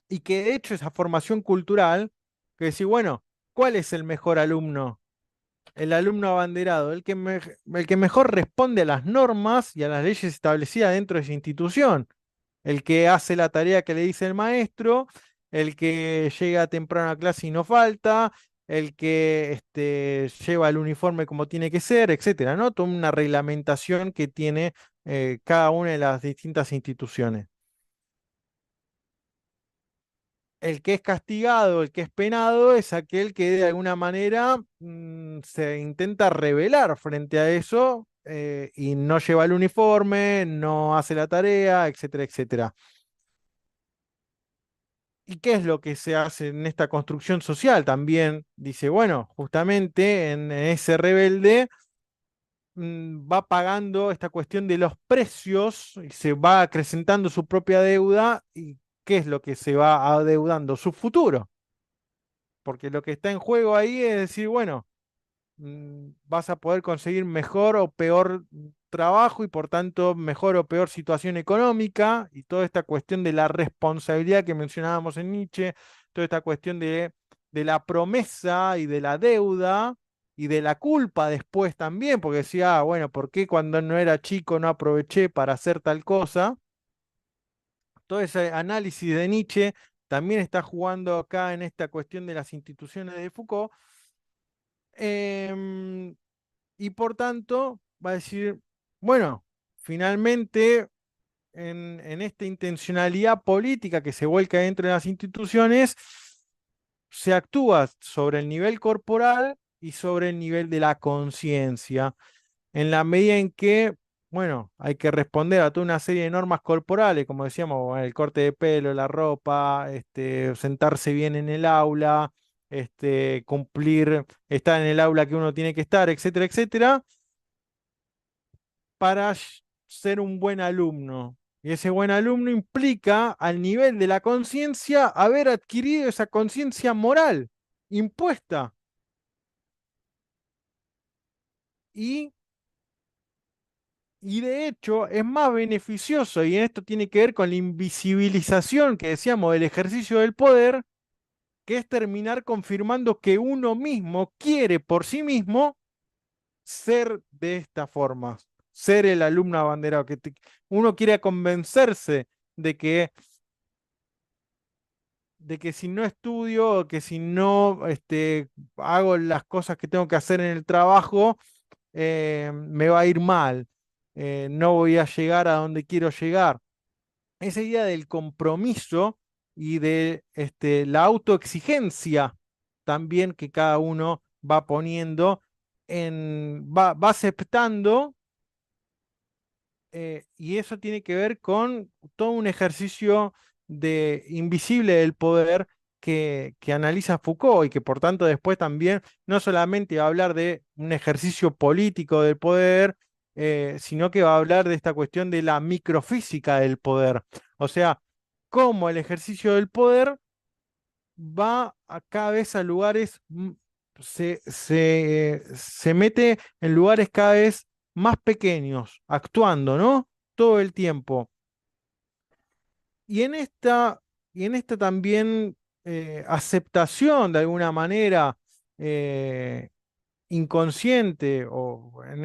Y que de hecho esa formación cultural, que decir, bueno, ¿cuál es el mejor alumno? El alumno abanderado, el que mejor responde a las normas y a las leyes establecidas dentro de esa institución, el que hace la tarea que le dice el maestro, el que llega temprano a clase y no falta, el que lleva el uniforme como tiene que ser, etcétera, ¿no? Toda una reglamentación que tiene cada una de las distintas instituciones. El que es castigado, el que es penado, es aquel que de alguna manera se intenta rebelar frente a eso y no lleva el uniforme, no hace la tarea, etcétera, etcétera. ¿Y qué es lo que se hace en esta construcción social? También dice, bueno, justamente en ese rebelde va pagando esta cuestión de los precios y se va acrecentando su propia deuda. ¿Y qué es lo que se va adeudando? Su futuro. Porque lo que está en juego ahí es decir, bueno, vas a poder conseguir mejor o peor trabajo y por tanto mejor o peor situación económica y toda esta cuestión de la responsabilidad que mencionábamos en Nietzsche, toda esta cuestión de la promesa y de la deuda y de la culpa después también, porque decía, ah, bueno, ¿por qué cuando no era chico no aproveché para hacer tal cosa? Todo ese análisis de Nietzsche también está jugando acá en esta cuestión de las instituciones de Foucault. Em, y por tanto va a decir, bueno, finalmente en esta intencionalidad política que se vuelca dentro de las instituciones, se actúa sobre el nivel corporal y sobre el nivel de la conciencia, en la medida en que, bueno, hay que responder a toda una serie de normas corporales, como decíamos, bueno, el corte de pelo, la ropa, sentarse bien en el aula, cumplir, estar en el aula que uno tiene que estar, etcétera, etcétera, para ser un buen alumno. Y ese buen alumno implica, al nivel de la conciencia, haber adquirido esa conciencia moral impuesta. Y Y de hecho es más beneficioso, y en esto tiene que ver con la invisibilización que decíamos del ejercicio del poder, que es terminar confirmando que uno mismo quiere por sí mismo ser de esta forma, ser el alumno abanderado, uno quiere convencerse de que, de que si no estudio, que si no hago las cosas que tengo que hacer en el trabajo, me va a ir mal, no voy a llegar a donde quiero llegar. Esa idea del compromiso y de la autoexigencia también que cada uno va poniendo, va aceptando, y eso tiene que ver con todo un ejercicio de invisible del poder que analiza Foucault y que por tanto después también no solamente va a hablar de un ejercicio político del poder, sino que va a hablar de esta cuestión de la microfísica del poder. O sea, cómo el ejercicio del poder va a cada vez a lugares, se mete en lugares cada vez más pequeños, actuando, ¿no? Todo el tiempo. Y en esta, y en esta también aceptación de alguna manera eh, inconsciente o en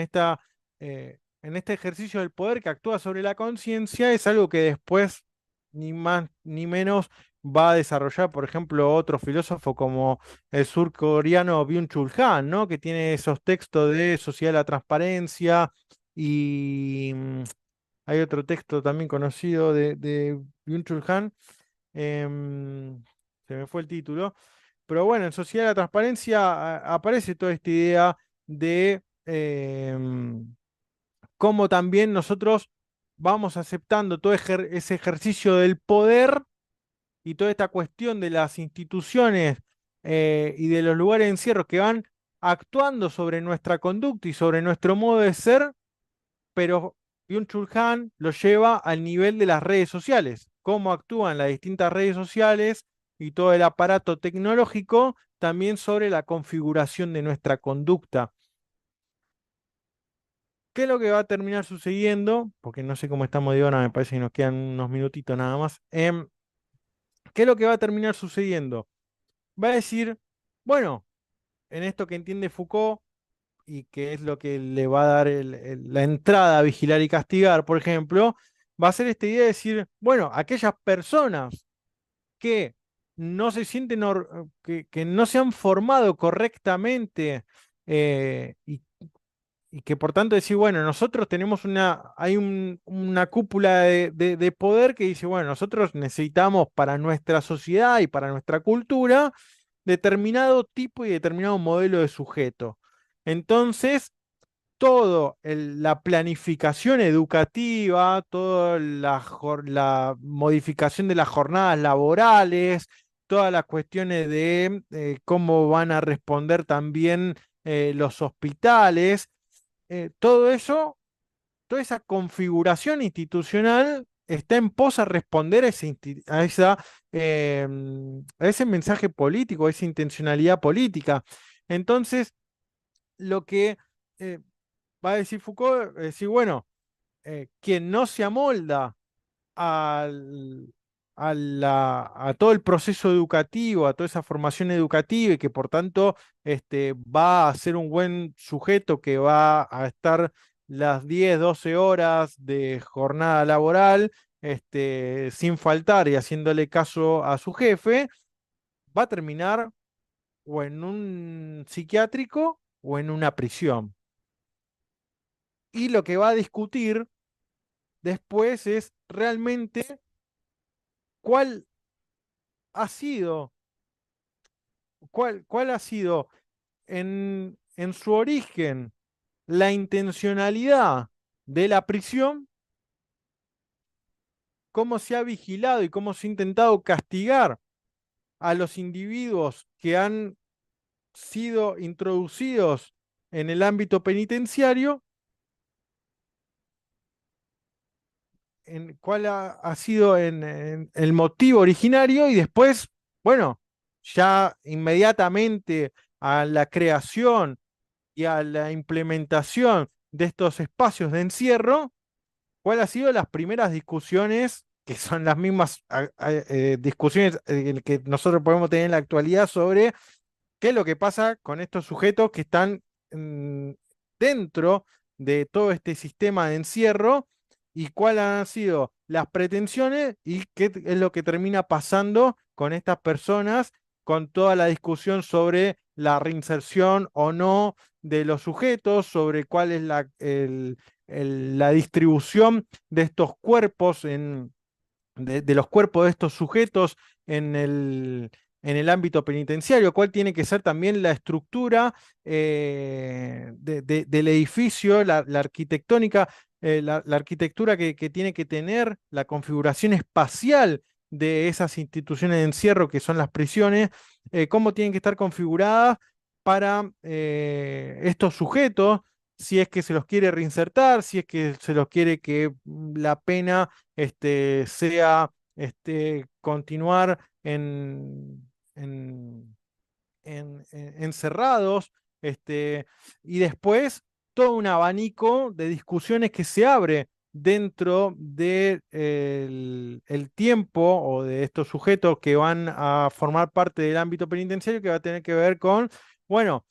este ejercicio del poder que actúa sobre la conciencia es algo que después ni más ni menos va a desarrollar, por ejemplo, otro filósofo como el surcoreano Byung-Chul Han, ¿no? Que tiene esos textos de Sociedad de la Transparencia y hay otro texto también conocido de Byung-Chul Han, se me fue el título, pero bueno, en Sociedad de la Transparencia aparece toda esta idea de cómo también nosotros vamos aceptando todo ese ejercicio del poder y toda esta cuestión de las instituciones y de los lugares de encierro que van actuando sobre nuestra conducta y sobre nuestro modo de ser, pero Byung-Chul Han lo lleva al nivel de las redes sociales, cómo actúan las distintas redes sociales y todo el aparato tecnológico también sobre la configuración de nuestra conducta. ¿Qué es lo que va a terminar sucediendo? Porque no sé cómo estamos de hora, me parece que nos quedan unos minutitos nada más. ¿Qué es lo que va a terminar sucediendo? Va a decir, bueno, en esto que entiende Foucault y que es lo que le va a dar la entrada a vigilar y castigar, por ejemplo, va a ser esta idea de decir, bueno, aquellas personas que no se sienten, que no se han formado correctamente y que por tanto decir, bueno, nosotros tenemos una cúpula de poder que dice, bueno, nosotros necesitamos para nuestra sociedad y para nuestra cultura determinado tipo y determinado modelo de sujeto. Entonces, la planificación educativa, toda la modificación de las jornadas laborales, todas las cuestiones de cómo van a responder también los hospitales, todo eso, toda esa configuración institucional está en pos a responder a ese mensaje político, a esa intencionalidad política. Entonces, lo que eh, va a decir Foucault, es decir, bueno, quien no se amolda al- a todo el proceso educativo, a toda esa formación educativa y que por tanto va a ser un buen sujeto que va a estar las 10 12 horas de jornada laboral sin faltar y haciéndole caso a su jefe, va a terminar o en un psiquiátrico o en una prisión. Y lo que va a discutir después es realmente cuál ha sido, cuál ha sido en su origen la intencionalidad de la prisión, cómo se ha vigilado y cómo se ha intentado castigar a los individuos que han sido introducidos en el ámbito penitenciario, cuál ha sido en el motivo originario y después, bueno, ya inmediatamente a la creación y a la implementación de estos espacios de encierro, ¿cuál ha sido las primeras discusiones, que son las mismas discusiones que nosotros podemos tener en la actualidad sobre qué es lo que pasa con estos sujetos que están mm, dentro de todo este sistema de encierro y cuáles han sido las pretensiones y qué es lo que termina pasando con estas personas, con toda la discusión sobre la reinserción o no de los sujetos, sobre cuál es la distribución de estos cuerpos de los cuerpos de estos sujetos en en el ámbito penitenciario, cuál tiene que ser también la estructura del edificio, la arquitectónica, la arquitectura que tiene que tener, la configuración espacial de esas instituciones de encierro que son las prisiones, cómo tienen que estar configuradas para estos sujetos, si es que se los quiere reinsertar, si es que se los quiere que la pena sea continuar en- encerrados, y después todo un abanico de discusiones que se abre dentro del el tiempo o de estos sujetos que van a formar parte del ámbito penitenciario que va a tener que ver con, bueno,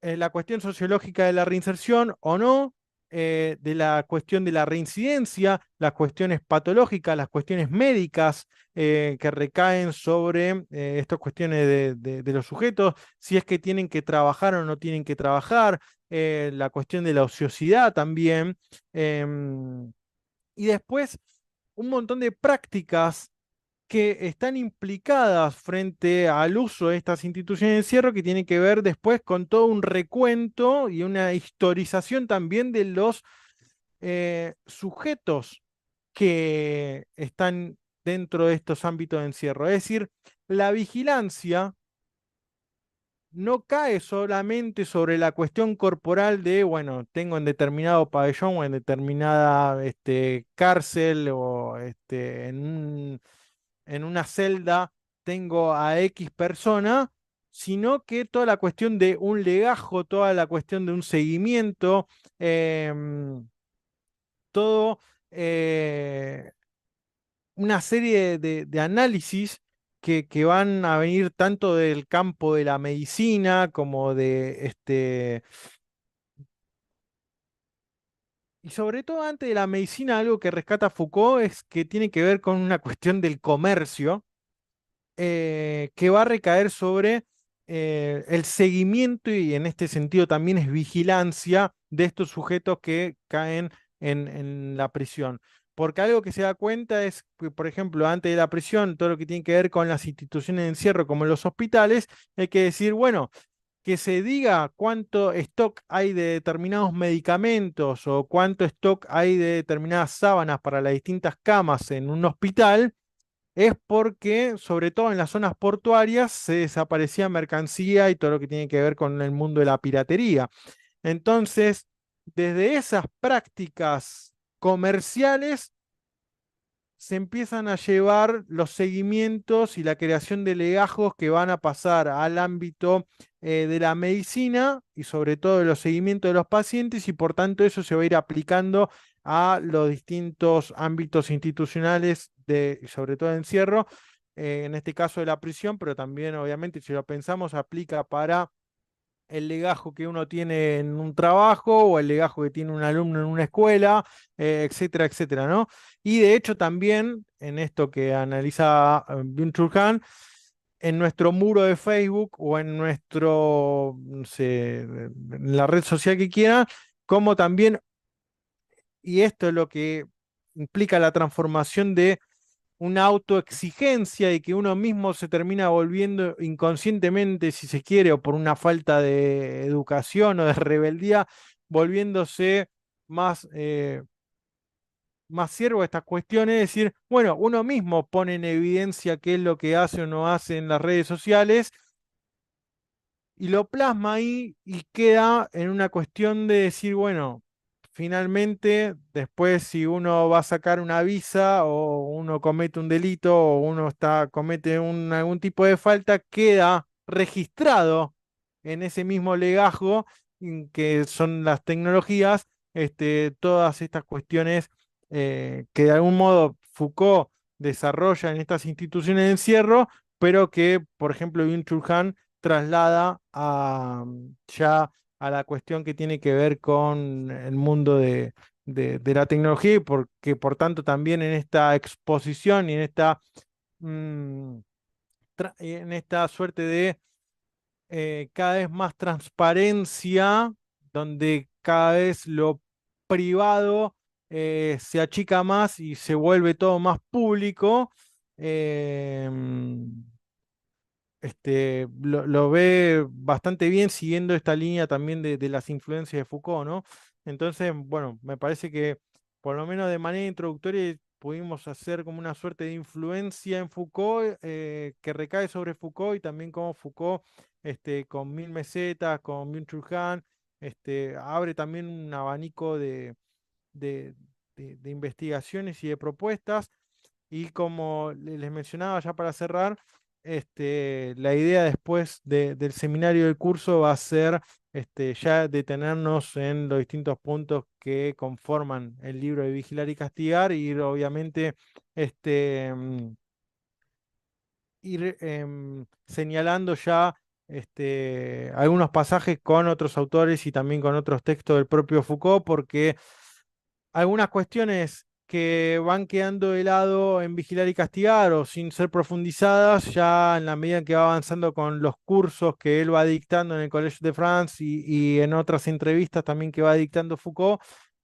la cuestión sociológica de la reinserción o no, de la cuestión de la reincidencia, las cuestiones patológicas, las cuestiones médicas que recaen sobre estas cuestiones de los sujetos, si es que tienen que trabajar o no tienen que trabajar, la cuestión de la ociosidad también, y después un montón de prácticas que están implicadas frente al uso de estas instituciones de encierro que tiene que ver después con todo un recuento y una historización también de los sujetos que están dentro de estos ámbitos de encierro. Es decir, la vigilancia no cae solamente sobre la cuestión corporal de, bueno, tengo en determinado pabellón o en determinada cárcel o en una celda tengo a X persona, sino que toda la cuestión de un legajo, toda la cuestión de un seguimiento, em, todo eh, una serie de análisis que van a venir tanto del campo de la medicina como de y sobre todo antes de la medicina, algo que rescata Foucault es que tiene que ver con una cuestión del comercio, que va a recaer sobre el seguimiento y en este sentido también es vigilancia de estos sujetos que caen en la prisión. Porque algo que se da cuenta es que, por ejemplo, antes de la prisión, todo lo que tiene que ver con las instituciones de encierro, como los hospitales, hay que decir, bueno, que se diga cuánto stock hay de determinados medicamentos o cuánto stock hay de determinadas sábanas para las distintas camas en un hospital, es porque, sobre todo en las zonas portuarias, se desaparecía mercancía y todo lo que tiene que ver con el mundo de la piratería. Entonces, desde esas prácticas comerciales se empiezan a llevar los seguimientos y la creación de legajos que van a pasar al ámbito de la medicina y sobre todo de los seguimientos de los pacientes y por tanto eso se va a ir aplicando a los distintos ámbitos institucionales de, y sobre todo de encierro, en este caso de la prisión, pero también obviamente si lo pensamos aplica para el legajo que uno tiene en un trabajo o el legajo que tiene un alumno en una escuela, etcétera, etcétera, ¿no? Y de hecho también en esto que analiza Byung-Chul Han, en nuestro muro de Facebook o en nuestro, no sé, en la red social que quiera, como también, y esto es lo que implica la transformación de una autoexigencia y que uno mismo se termina volviendo inconscientemente, si se quiere, o por una falta de educación o de rebeldía, volviéndose más, más siervo a estas cuestiones, es decir, bueno, uno mismo pone en evidencia qué es lo que hace o no hace en las redes sociales y lo plasma ahí y queda en una cuestión de decir, bueno, finalmente, después si uno va a sacar una visa o uno comete un delito o uno comete algún tipo de falta, queda registrado en ese mismo legajo que son las tecnologías, todas estas cuestiones que de algún modo Foucault desarrolla en estas instituciones de encierro, pero que, por ejemplo, Byung-Chul Han traslada a, ya a la cuestión que tiene que ver con el mundo de la tecnología y porque por tanto también en esta exposición y mm, en esta suerte de cada vez más transparencia, donde cada vez lo privado se achica más y se vuelve todo más público. eh, lo ve bastante bien siguiendo esta línea también de las influencias de Foucault, ¿no? Entonces, bueno, me parece que por lo menos de manera introductoria pudimos hacer como una suerte de influencia en Foucault que recae sobre Foucault y también como Foucault, con Mil Mesetas, con Byung-Chul Han, abre también un abanico de, de investigaciones y de propuestas y como les mencionaba ya para cerrar, la idea después del seminario del curso va a ser ya detenernos en los distintos puntos que conforman el libro de Vigilar y Castigar, y ir obviamente ir señalando ya algunos pasajes con otros autores y también con otros textos del propio Foucault, porque algunas cuestiones que van quedando de lado en Vigilar y Castigar o sin ser profundizadas, ya en la medida en que va avanzando con los cursos que él va dictando en el Collège de France y en otras entrevistas también que va dictando Foucault,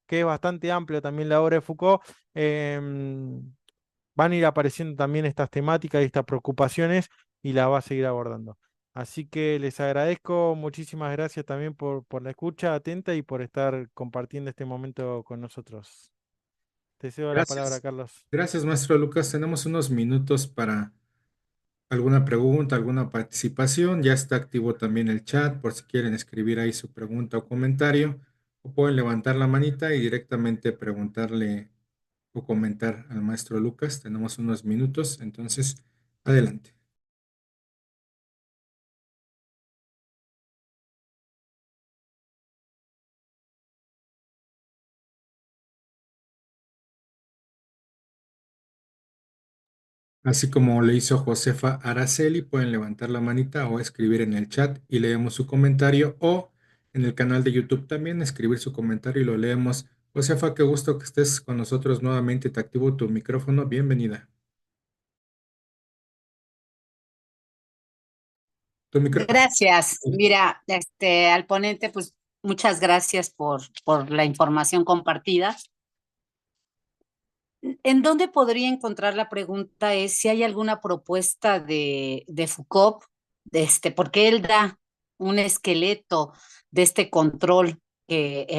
que es bastante amplio también la obra de Foucault, van a ir apareciendo también estas temáticas y estas preocupaciones y las va a seguir abordando. Así que les agradezco, muchísimas gracias también por la escucha atenta y por estar compartiendo este momento con nosotros. Te cedo la palabra, Gracias. Carlos. Gracias, maestro Lucas. Tenemos unos minutos para alguna pregunta, alguna participación. Ya está activo también el chat por si quieren escribir ahí su pregunta o comentario. O pueden levantar la manita y directamente preguntarle o comentar al maestro Lucas. Tenemos unos minutos, entonces adelante. Así como le hizo Josefa Araceli, pueden levantar la manita o escribir en el chat y leemos su comentario o en el canal de YouTube también escribir su comentario y lo leemos. Josefa, qué gusto que estés con nosotros nuevamente. Te activo tu micrófono. Bienvenida. Tu micrófono. Gracias. Mira, al ponente, pues muchas gracias por la información compartida. ¿En dónde podría encontrar la pregunta es si hay alguna propuesta de Foucault, porque él da un esqueleto de este control que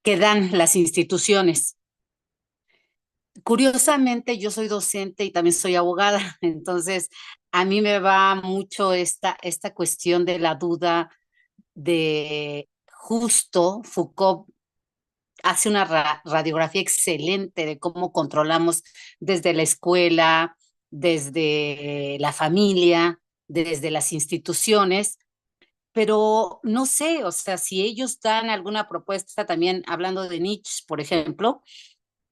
dan las instituciones? Curiosamente, yo soy docente y también soy abogada, entonces a mí me va mucho esta cuestión de la duda de justo Foucault hace una radiografía excelente de cómo controlamos desde la escuela, desde la familia, desde las instituciones, pero no sé, o sea, si ellos dan alguna propuesta también, hablando de Nietzsche, por ejemplo,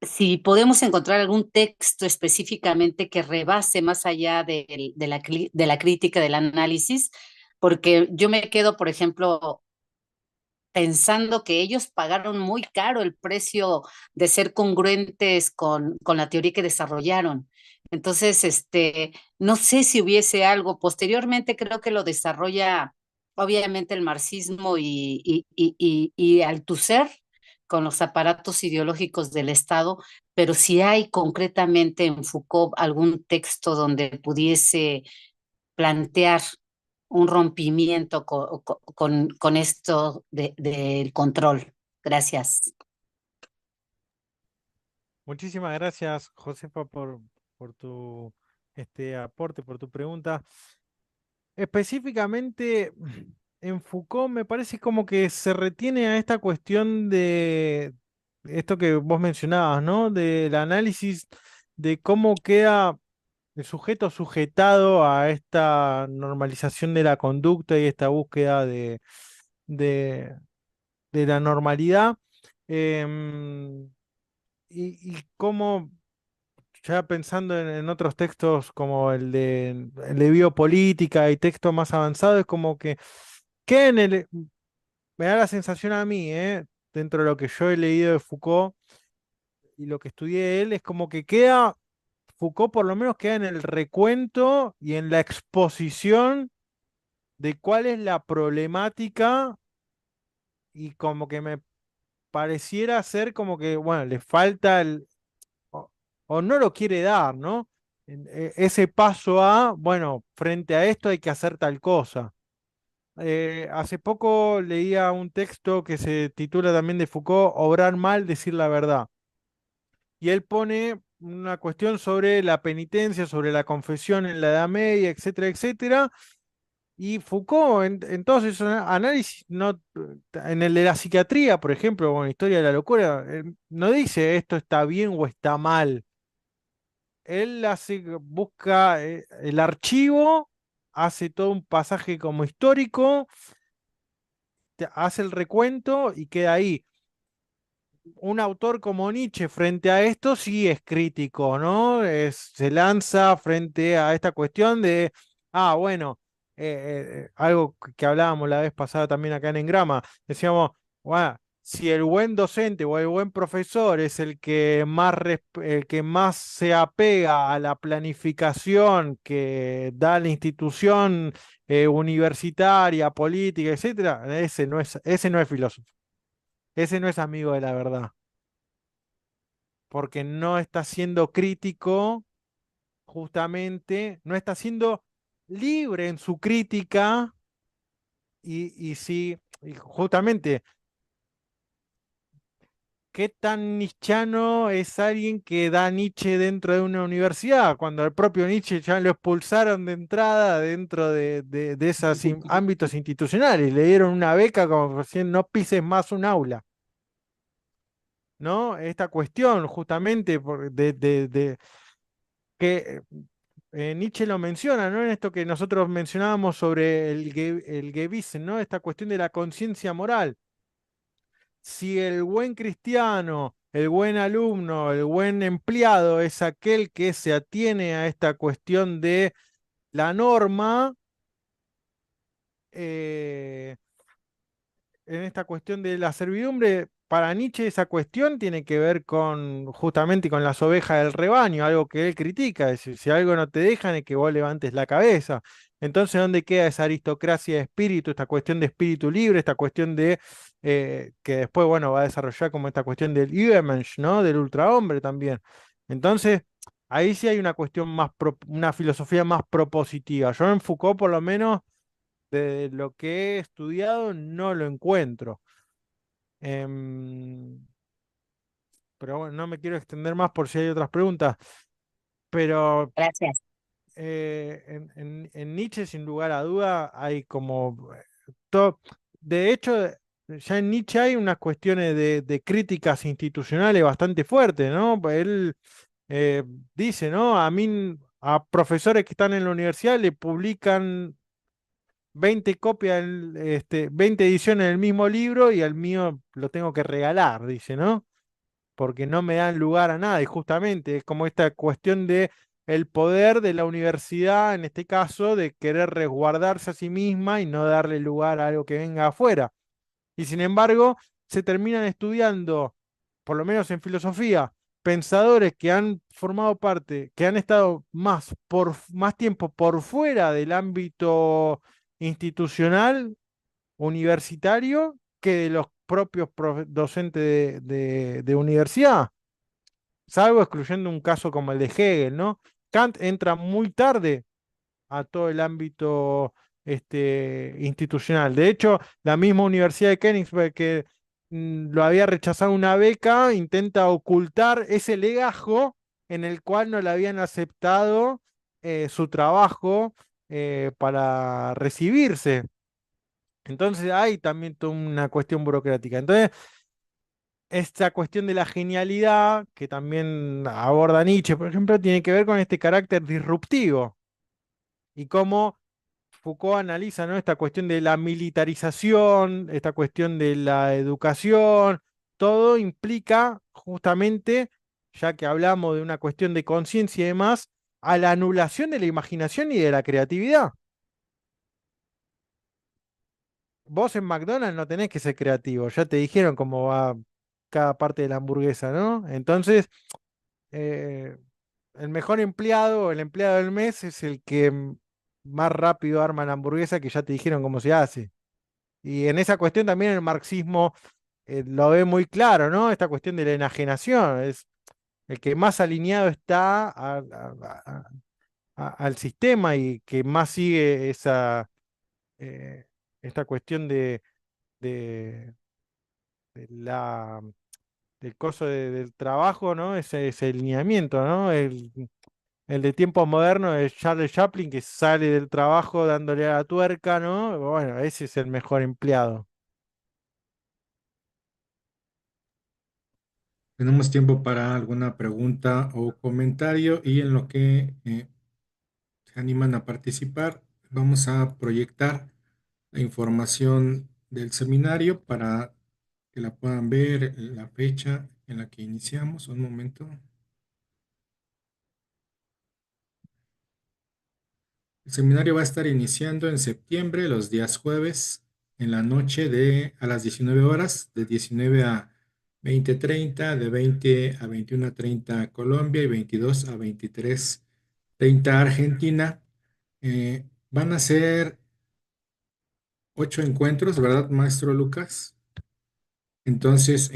si podemos encontrar algún texto específicamente que rebase más allá de la crítica, del análisis, porque yo me quedo, por ejemplo, pensando que ellos pagaron muy caro el precio de ser congruentes con la teoría que desarrollaron. Entonces, no sé si hubiese algo. Posteriormente creo que lo desarrolla obviamente el marxismo y Althusser con los aparatos ideológicos del Estado, pero si hay concretamente en Foucault algún texto donde pudiese plantear un rompimiento con esto del control. Gracias. Muchísimas gracias, Josefa, por tu aporte, por tu pregunta. Específicamente en Foucault me parece como que se retiene a esta cuestión de esto que vos mencionabas, ¿no? Del análisis de cómo queda el sujeto sujetado a esta normalización de la conducta y esta búsqueda de, de la normalidad. em, y cómo, ya pensando en otros textos como el de biopolítica y textos más avanzados, es como que me da la sensación a mí, dentro de lo que yo he leído de Foucault y lo que estudié de él, es como que Foucault por lo menos queda en el recuento y en la exposición de cuál es la problemática y como que me pareciera ser como que, bueno, le falta o, o no lo quiere dar, ¿no? Ese paso a, bueno, frente a esto hay que hacer tal cosa. Hace poco leía un texto que se titula también de Foucault, Obrar mal, decir la verdad. Y él pone una cuestión sobre la penitencia, sobre la confesión en la Edad Media, etcétera, etcétera. Y Foucault, en todos esos análisis, no, en el de la psiquiatría, por ejemplo, o en Historia de la Locura, no dice esto está bien o está mal. Él busca el archivo, hace todo un pasaje como histórico, hace el recuento y queda ahí. Un autor como Nietzsche frente a esto sí es crítico, ¿no? Se lanza frente a esta cuestión de, bueno, algo que hablábamos la vez pasada también acá en Engrama, decíamos, bueno, si el buen docente o el buen profesor es el que más se apega a la planificación que da la institución universitaria, política, etcétera, ese no es filósofo, ese no es amigo de la verdad porque no está siendo crítico, justamente, no está siendo libre en su crítica y sí, y justamente, ¿qué tan nichano es alguien que da Nietzsche dentro de una universidad? Cuando al propio Nietzsche ya lo expulsaron de entrada dentro de esos ámbitos institucionales, le dieron una beca como si no pises más un aula. ¿No? Esta cuestión justamente de que Nietzsche lo menciona, ¿no? En esto que nosotros mencionábamos sobre el Gewissen, ¿no? Esta cuestión de la conciencia moral. si el buen cristiano, el buen alumno, el buen empleado es aquel que se atiene a esta cuestión de la norma, eh, en esta cuestión de la servidumbre, para Nietzsche esa cuestión tiene que ver con justamente con las ovejas del rebaño, algo que él critica, es decir, si algo no te dejan es que vos levantes la cabeza. Entonces, ¿dónde queda esa aristocracia de espíritu, esta cuestión de espíritu libre, esta cuestión de que después, bueno, va a desarrollar como esta cuestión del Übermensch, ¿no? Del ultrahombre también. Entonces, ahí sí hay una cuestión más, una filosofía más propositiva. Yo en Foucault, por lo menos, de lo que he estudiado, no lo encuentro. Em, pero bueno, no me quiero extender más por si hay otras preguntas. Pero Gracias. en Nietzsche, sin lugar a duda, hay como... to- de hecho, ya en Nietzsche hay unas cuestiones de críticas institucionales bastante fuertes, ¿no? Él eh, dice, ¿no? A mí, a profesores que están en la universidad le publican 20 copias, 20 ediciones del mismo libro y al mío lo tengo que regalar, dice, ¿no? Porque no me dan lugar a nada. Y justamente es como esta cuestión de el poder de la universidad, en este caso, de querer resguardarse a sí misma y no darle lugar a algo que venga afuera. Y sin embargo, se terminan estudiando, por lo menos en filosofía, pensadores que han formado parte, que han estado más tiempo por fuera del ámbito institucional, universitario, que de los propios docentes de universidad, salvo excluyendo un caso como el de Hegel, ¿no? Kant entra muy tarde a todo el ámbito institucional. De hecho, la misma Universidad de Königsberg que lo había rechazado una beca, intenta ocultar ese legajo en el cual no le habían aceptado su trabajo para recibirse. Entonces hay también toda una cuestión burocrática. Entonces, esta cuestión de la genialidad, que también aborda Nietzsche, por ejemplo, tiene que ver con este carácter disruptivo y cómo Foucault analiza, ¿no? Esta cuestión de la militarización, esta cuestión de la educación, todo implica justamente, ya que hablamos de una cuestión de conciencia y demás, a la anulación de la imaginación y de la creatividad. Vos en McDonald's no tenés que ser creativo, ya te dijeron cómo va cada parte de la hamburguesa, ¿no? Entonces, eh, el mejor empleado o el empleado del mes es el que más rápido arma la hamburguesa que ya te dijeron cómo se hace. Y en esa cuestión también el marxismo lo ve muy claro, ¿no? Esta cuestión de la enajenación, es el que más alineado está al sistema y que más sigue eh, esta cuestión de, de la, del coso del trabajo, ¿no? Ese alineamiento, ¿no? El de tiempos modernos es Charles Chaplin que sale del trabajo dándole a la tuerca, ¿no? Bueno, ese es el mejor empleado. Tenemos tiempo para alguna pregunta o comentario y en lo que se animan a participar, vamos a proyectar la información del seminario para que la puedan ver, la fecha en la que iniciamos. Un momento. El seminario va a estar iniciando en septiembre, los días jueves, en la noche a las 19 horas, de 19 a 20:30, de 20 a 21:30 Colombia y 22 a 23:30 Argentina. Van a ser 8 encuentros, ¿verdad, maestro Lucas? Entonces,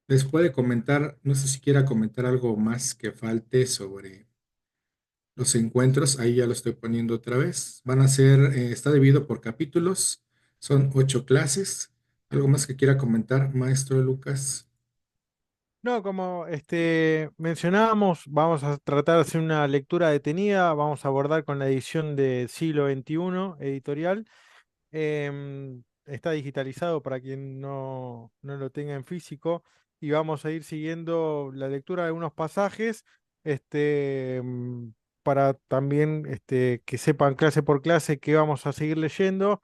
les puede comentar, no sé si quiera comentar algo más que falte sobre los encuentros, ahí ya lo estoy poniendo otra vez. Van a ser, está dividido por capítulos, son 8 clases. ¿Algo más que quiera comentar, maestro Lucas? No, como mencionábamos, vamos a tratar de hacer una lectura detenida, vamos a abordar con la edición de siglo XXI editorial. Está digitalizado para quien no lo tenga en físico y vamos a ir siguiendo la lectura de algunos pasajes para también que sepan clase por clase qué vamos a seguir leyendo,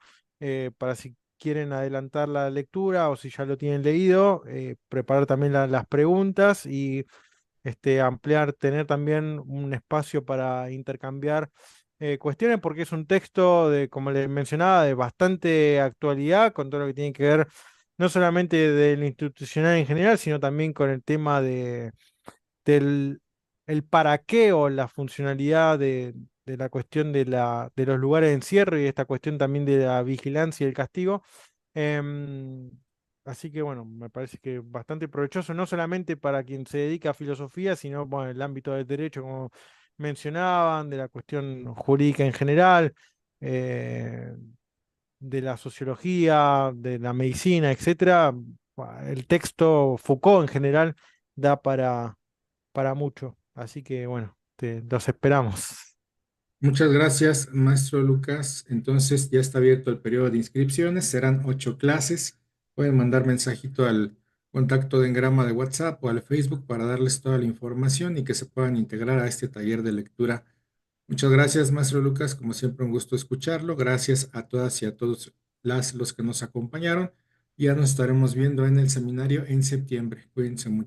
para si quieren adelantar la lectura o si ya lo tienen leído, preparar también las preguntas y ampliar, tener también un espacio para intercambiar cuestiones, porque es un texto de, como les mencionaba, de bastante actualidad, con todo lo que tiene que ver no solamente del institucional en general, sino también con el tema del el para qué o la funcionalidad de la cuestión de los lugares de encierro y esta cuestión también de la vigilancia y el castigo. Em, Así que bueno, me parece que bastante provechoso, no solamente para quien se dedica a filosofía, sino bueno, en el ámbito del derecho, como mencionaban, de la cuestión jurídica en general, eh, de la sociología, de la medicina, etcétera. El texto Foucault en general da para mucho. Así que bueno, los esperamos. Muchas gracias, maestro Lucas. Entonces ya está abierto el periodo de inscripciones. Serán 8 clases. Pueden mandar mensajito al contacto de Engrama de WhatsApp o al Facebook para darles toda la información y que se puedan integrar a este taller de lectura. Muchas gracias, maestro Lucas. Como siempre, un gusto escucharlo. Gracias a todas y a todos los que nos acompañaron. Ya nos estaremos viendo en el seminario en septiembre. Cuídense mucho.